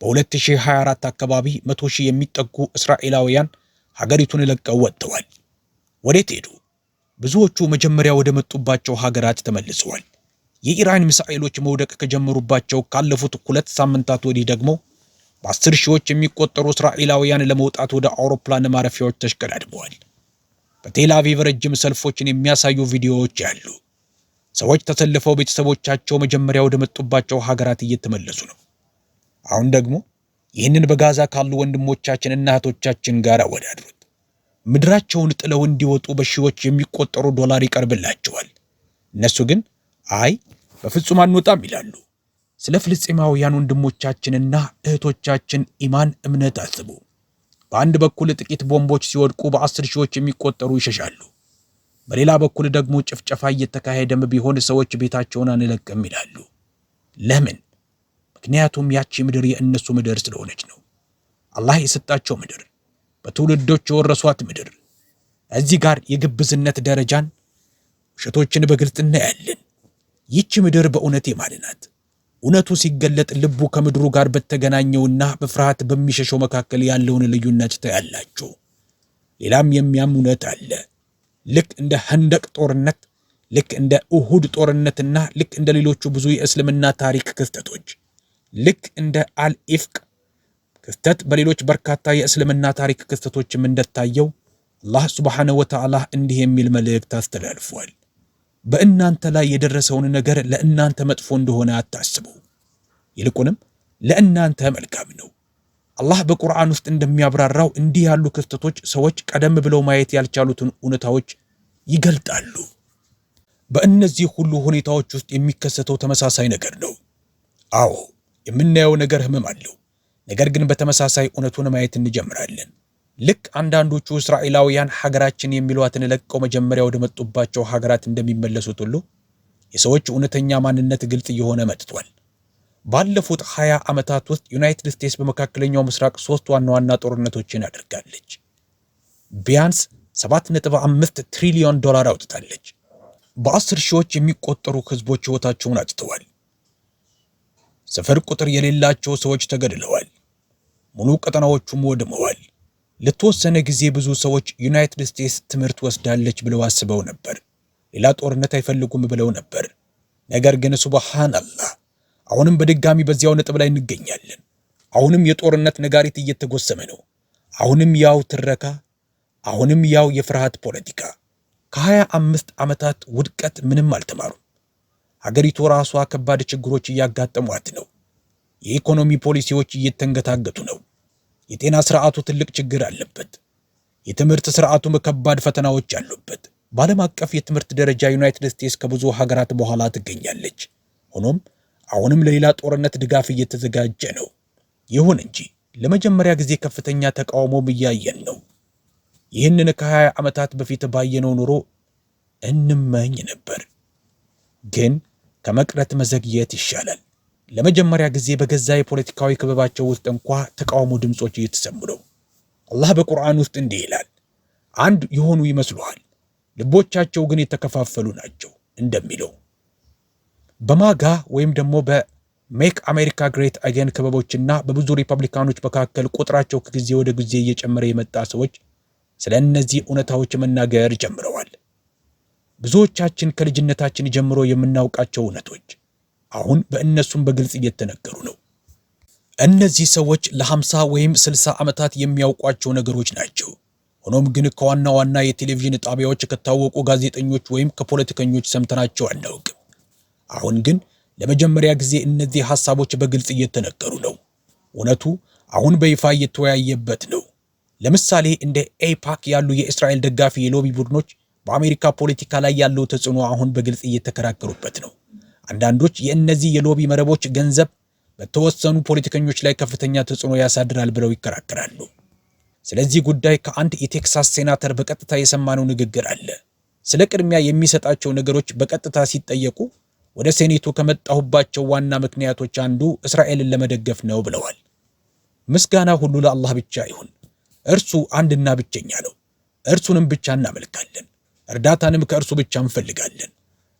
በ2024 አካባቢ 100,000 የሚጠጉ እስራኤላውያን ሀገሪቱን ለቀው ወጥተዋል። ወዴት ሄዱ? ብዙዎቹ መጀመሪያ ወደ መጡባቸው ሀገራት ተመልሰዋል። የኢራን ሚሳኤሎች መውደቅ ከጀመሩባቸው ካለፉት 2 ሳምንታት ወዲህ ደግሞ በ10 ሺዎች የሚቆጠሩ እስራኤላውያን ለመውጣት ወደ አውሮፕላን ማረፊያዎች ተሽቀዳድመዋል። በቴል አቪቭ ረጅም ሰልፎችን የሚያሳዩ ቪዲዮዎች ያሉ ሰዎች ተሰልፈው ቤተሰቦቻቸው መጀመሪያ ወደ መጡባቸው ሀገራት እየተመለሱ ነው። አሁን ደግሞ ይህንን በጋዛ ካሉ ወንድሞቻችንና እህቶቻችን ጋር አወዳድሩት። ምድራቸውን ጥለው እንዲወጡ በሺዎች የሚቆጠሩ ዶላር ይቀርብላቸዋል። እነሱ ግን አይ በፍጹም አንወጣም ይላሉ። ስለ ፍልስጤማውያን ወንድሞቻችንና እህቶቻችን ኢማን እምነት አስቡ። በአንድ በኩል ጥቂት ቦምቦች ሲወድቁ በ10 ሺዎች የሚቆጠሩ ይሸሻሉ። በሌላ በኩል ደግሞ ጭፍጨፋ እየተካሄደም ቢሆን ሰዎች ቤታቸውን አንለቅም ይላሉ። ለምን? ምክንያቱም ያቺ ምድር የእነሱ ምድር ስለሆነች ነው። አላህ የሰጣቸው ምድር፣ በትውልዶች የወረሷት ምድር። እዚህ ጋር የግብዝነት ደረጃን፣ ውሸቶችን በግልጽ እናያለን። ይቺ ምድር በእውነት የማን ናት? እውነቱ ሲገለጥ ልቡ ከምድሩ ጋር በተገናኘውና በፍርሃት በሚሸሸው መካከል ያለውን ልዩነት ታያላችሁ። ሌላም የሚያም እውነት አለ። ልክ እንደ ኸንደቅ ጦርነት፣ ልክ እንደ ኡሁድ ጦርነትና ልክ እንደ ሌሎቹ ብዙ የእስልምና ታሪክ ክስተቶች፣ ልክ እንደ አልኢፍቅ ክስተት በሌሎች በርካታ የእስልምና ታሪክ ክስተቶችም እንደታየው አላህ ሱብሓነሁ ወተዓላ እንዲህ የሚል መልእክት አስተላልፏል። በእናንተ ላይ የደረሰውን ነገር ለእናንተ መጥፎ እንደሆነ አታስቡ፣ ይልቁንም ለእናንተ መልካም ነው። አላህ በቁርአን ውስጥ እንደሚያብራራው እንዲህ ያሉ ክስተቶች ሰዎች ቀደም ብለው ማየት ያልቻሉትን እውነታዎች ይገልጣሉ። በእነዚህ ሁሉ ሁኔታዎች ውስጥ የሚከሰተው ተመሳሳይ ነገር ነው። አዎ የምናየው ነገር ህመም አለው። ነገር ግን በተመሳሳይ እውነቱን ማየት እንጀምራለን። ልክ አንዳንዶቹ እስራኤላውያን ሀገራችን የሚሏትን ለቀው መጀመሪያ ወደ መጡባቸው ሀገራት እንደሚመለሱት ሁሉ የሰዎች እውነተኛ ማንነት ግልጽ እየሆነ መጥቷል። ባለፉት 20 ዓመታት ውስጥ ዩናይትድ ስቴትስ በመካከለኛው ምስራቅ 3 ዋና ዋና ጦርነቶችን አድርጋለች። ቢያንስ 7.5 ትሪሊዮን ዶላር አውጥታለች። በ10 ሺዎች የሚቆጠሩ ህዝቦች ህይወታቸውን አጥተዋል። ስፍር ቁጥር የሌላቸው ሰዎች ተገድለዋል። ሙሉ ቀጠናዎቹም ወድመዋል። ለተወሰነ ጊዜ ብዙ ሰዎች ዩናይትድ ስቴትስ ትምህርት ወስዳለች ብለው አስበው ነበር። ሌላ ጦርነት አይፈልጉም ብለው ነበር። ነገር ግን ሱብሃንአላህ አሁንም በድጋሚ በዚያው ነጥብ ላይ እንገኛለን። አሁንም የጦርነት ነጋሪት እየተጎሰመ ነው። አሁንም ያው ትረካ፣ አሁንም ያው የፍርሃት ፖለቲካ። ከ25 ዓመታት ውድቀት ምንም አልተማሩም። ሀገሪቱ ራሷ ከባድ ችግሮች እያጋጠሟት ነው። የኢኮኖሚ ፖሊሲዎች እየተንገታገቱ ነው። የጤና ስርዓቱ ትልቅ ችግር አለበት። የትምህርት ስርዓቱም ከባድ ፈተናዎች አሉበት። በዓለም አቀፍ የትምህርት ደረጃ ዩናይትድ ስቴትስ ከብዙ ሀገራት በኋላ ትገኛለች። ሆኖም አሁንም ለሌላ ጦርነት ድጋፍ እየተዘጋጀ ነው። ይሁን እንጂ ለመጀመሪያ ጊዜ ከፍተኛ ተቃውሞም እያየን ነው። ይህንን ከ20 ዓመታት በፊት ባየነው ኑሮ እንመኝ ነበር። ግን ከመቅረት መዘግየት ይሻላል። ለመጀመሪያ ጊዜ በገዛ የፖለቲካዊ ክበባቸው ውስጥ እንኳ ተቃውሞ ድምጾች እየተሰሙ ነው። አላህ በቁርአን ውስጥ እንዲህ ይላል፣ አንድ የሆኑ ይመስሉሃል፣ ልቦቻቸው ግን የተከፋፈሉ ናቸው እንደሚለው። በማጋ ወይም ደግሞ በሜክ አሜሪካ ግሬት አገን ክበቦችና በብዙ ሪፐብሊካኖች መካከል ቁጥራቸው ከጊዜ ወደ ጊዜ እየጨመረ የመጣ ሰዎች ስለ እነዚህ እውነታዎች መናገር ጀምረዋል። ብዙዎቻችን ከልጅነታችን ጀምሮ የምናውቃቸው እውነቶች አሁን በእነሱም በግልጽ እየተነገሩ ነው። እነዚህ ሰዎች ለ50 ወይም 60 ዓመታት የሚያውቋቸው ነገሮች ናቸው። ሆኖም ግን ከዋና ዋና የቴሌቪዥን ጣቢያዎች ከታወቁ ጋዜጠኞች ወይም ከፖለቲከኞች ሰምተናቸው አናውቅም። አሁን ግን ለመጀመሪያ ጊዜ እነዚህ ሐሳቦች በግልጽ እየተነገሩ ነው። እውነቱ አሁን በይፋ እየተወያየበት ነው። ለምሳሌ እንደ ኤፓክ ያሉ የእስራኤል ደጋፊ የሎቢ ቡድኖች በአሜሪካ ፖለቲካ ላይ ያለው ተጽዕኖ አሁን በግልጽ እየተከራከሩበት ነው። አንዳንዶች የእነዚህ የሎቢ መረቦች ገንዘብ በተወሰኑ ፖለቲከኞች ላይ ከፍተኛ ተጽዕኖ ያሳድራል ብለው ይከራከራሉ። ስለዚህ ጉዳይ ከአንድ የቴክሳስ ሴናተር በቀጥታ የሰማነው ንግግር አለ። ስለ ቅድሚያ የሚሰጣቸው ነገሮች በቀጥታ ሲጠየቁ ወደ ሴኔቱ ከመጣሁባቸው ዋና ምክንያቶች አንዱ እስራኤልን ለመደገፍ ነው ብለዋል። ምስጋና ሁሉ ለአላህ ብቻ ይሁን። እርሱ አንድና ብቸኛ ነው። እርሱንም ብቻ እናመልካለን። እርዳታንም ከእርሱ ብቻ እንፈልጋለን።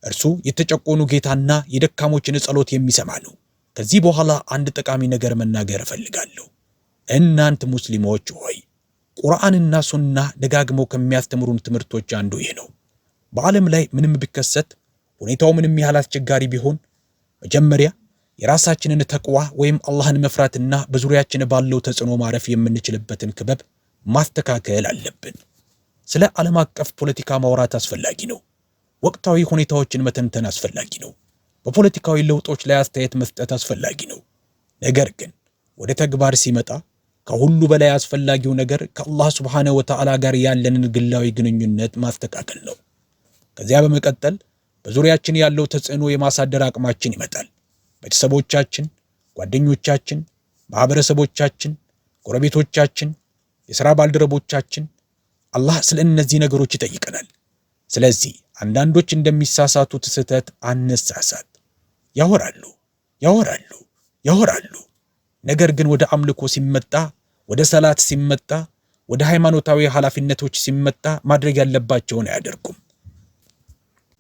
እርሱ የተጨቆኑ ጌታና የደካሞችን ጸሎት የሚሰማ ነው። ከዚህ በኋላ አንድ ጠቃሚ ነገር መናገር እፈልጋለሁ። እናንት ሙስሊሞች ሆይ ቁርአንና ሱና ደጋግመው ከሚያስተምሩን ትምህርቶች አንዱ ይህ ነው። በዓለም ላይ ምንም ቢከሰት ሁኔታው ምንም ያህል አስቸጋሪ ቢሆን መጀመሪያ የራሳችንን ተቅዋ ወይም አላህን መፍራትና በዙሪያችን ባለው ተጽዕኖ ማረፍ የምንችልበትን ክበብ ማስተካከል አለብን። ስለ ዓለም አቀፍ ፖለቲካ ማውራት አስፈላጊ ነው። ወቅታዊ ሁኔታዎችን መተንተን አስፈላጊ ነው። በፖለቲካዊ ለውጦች ላይ አስተያየት መስጠት አስፈላጊ ነው። ነገር ግን ወደ ተግባር ሲመጣ ከሁሉ በላይ አስፈላጊው ነገር ከአላህ ሱብሓነሁ ወተዓላ ጋር ያለንን ግላዊ ግንኙነት ማስተካከል ነው። ከዚያ በመቀጠል በዙሪያችን ያለው ተጽዕኖ የማሳደር አቅማችን ይመጣል። ቤተሰቦቻችን፣ ጓደኞቻችን፣ ማህበረሰቦቻችን፣ ጎረቤቶቻችን፣ የሥራ ባልደረቦቻችን። አላህ ስለ እነዚህ ነገሮች ይጠይቀናል። ስለዚህ አንዳንዶች እንደሚሳሳቱት ስህተት አንሳሳት። ያወራሉ። ነገር ግን ወደ አምልኮ ሲመጣ፣ ወደ ሰላት ሲመጣ፣ ወደ ሃይማኖታዊ ኃላፊነቶች ሲመጣ ማድረግ ያለባቸውን አያደርጉም።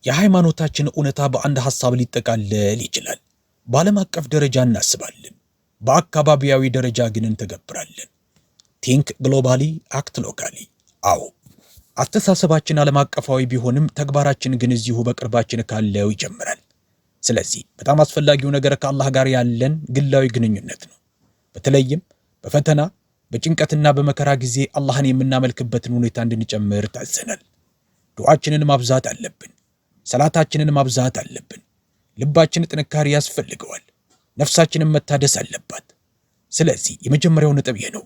የሃይማኖታችን እውነታ በአንድ ሐሳብ ሊጠቃለል ይችላል። በዓለም አቀፍ ደረጃ እናስባለን፣ በአካባቢያዊ ደረጃ ግን እንተገብራለን። ቲንክ ግሎባሊ አክት ሎካሊ። አዎ አስተሳሰባችን ዓለም አቀፋዊ ቢሆንም ተግባራችን ግን እዚሁ በቅርባችን ካለው ይጀምራል። ስለዚህ በጣም አስፈላጊው ነገር ከአላህ ጋር ያለን ግላዊ ግንኙነት ነው። በተለይም በፈተና በጭንቀትና በመከራ ጊዜ አላህን የምናመልክበትን ሁኔታ እንድንጨምር ታዘናል። ዱዓችንን ማብዛት አለብን። ሰላታችንን ማብዛት አለብን። ልባችን ጥንካሬ ያስፈልገዋል። ነፍሳችንን መታደስ አለባት። ስለዚህ የመጀመሪያው ነጥብ ይህ ነው።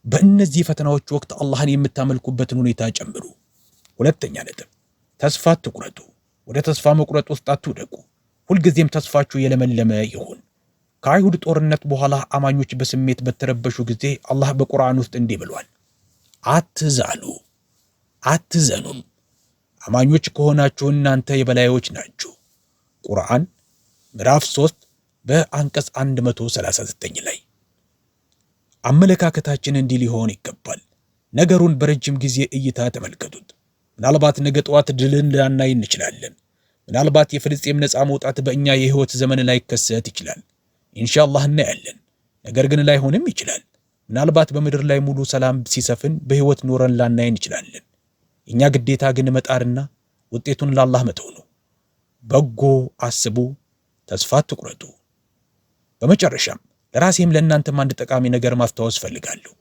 በእነዚህ ፈተናዎች ወቅት አላህን የምታመልኩበትን ሁኔታ ጨምሩ። ሁለተኛ ነጥብ፣ ተስፋ አትቁረጡ። ወደ ተስፋ መቁረጥ ውስጥ አትውደቁ። ሁልጊዜም ተስፋችሁ የለመለመ ይሁን። ከአይሁድ ጦርነት በኋላ አማኞች በስሜት በተረበሹ ጊዜ አላህ በቁርአን ውስጥ እንዲህ ብሏል፣ አትዘኑም። አማኞች ከሆናችሁ እናንተ የበላዮች ናችሁ። ቁርአን ምዕራፍ 3 በአንቀጽ 139 ላይ። አመለካከታችን እንዲህ ሊሆን ይገባል። ነገሩን በረጅም ጊዜ እይታ ተመልከቱት። ምናልባት ነገ ጠዋት ድልን ላናይ እንችላለን። ምናልባት የፍልስጤም ነፃ መውጣት በእኛ የህይወት ዘመን ላይ ይከሰት ይችላል። ኢንሻአላህ እናያለን። ነገር ግን ላይሆንም ይችላል። ምናልባት በምድር ላይ ሙሉ ሰላም ሲሰፍን በህይወት ኖረን ላናይ እንችላለን። እኛ ግዴታ ግን መጣርና ውጤቱን ለአላህ መተው ነው። በጎ አስቡ፣ ተስፋ አትቁረጡ። በመጨረሻም ለራሴም ለእናንተም አንድ ጠቃሚ ነገር ማስታወስ ፈልጋለሁ።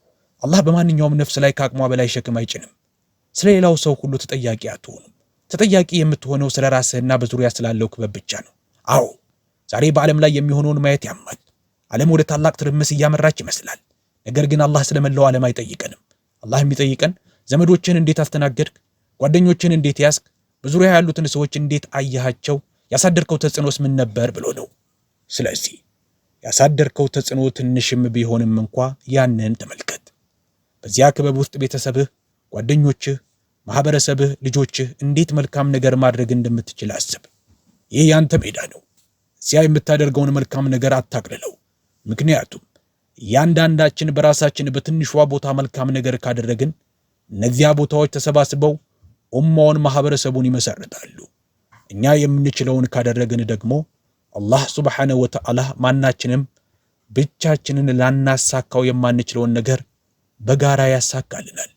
አላህ በማንኛውም ነፍስ ላይ ከአቅሟ በላይ ሸክም አይጭንም። ስለሌላው ሰው ሁሉ ተጠያቂ አትሆኑም። ተጠያቂ የምትሆነው ስለ ራስህና በዙሪያ ስላለው ክበብ ብቻ ነው። አዎ ዛሬ በዓለም ላይ የሚሆነውን ማየት ያማል። ዓለም ወደ ታላቅ ትርምስ እያመራች ይመስላል። ነገር ግን አላህ ስለመላው ዓለም አይጠይቀንም። አላህ የሚጠይቀን ዘመዶችን እንዴት አስተናገድክ፣ ጓደኞችን እንዴት ያስክ፣ በዙሪያ ያሉትን ሰዎች እንዴት አያሃቸው፣ ያሳደርከው ተጽዕኖስ ምን ነበር ብሎ ነው። ስለዚህ ያሳደርከው ተጽዕኖ ትንሽም ቢሆንም እንኳ ያንን ተመልከት። በዚያ ክበብ ውስጥ ቤተሰብህ፣ ጓደኞችህ፣ ማህበረሰብህ፣ ልጆችህ እንዴት መልካም ነገር ማድረግ እንደምትችል አስብ። ይህ ያንተ ሜዳ ነው። እዚያ የምታደርገውን መልካም ነገር አታቅልለው። ምክንያቱም እያንዳንዳችን በራሳችን በትንሿ ቦታ መልካም ነገር ካደረግን እነዚያ ቦታዎች ተሰባስበው ኡማውን ማህበረሰቡን ይመሰርታሉ። እኛ የምንችለውን ካደረግን ደግሞ አላህ ሱብሓነሁ ወተዓላ ማናችንም ብቻችንን ላናሳካው የማንችለውን ነገር በጋራ ያሳካልናል።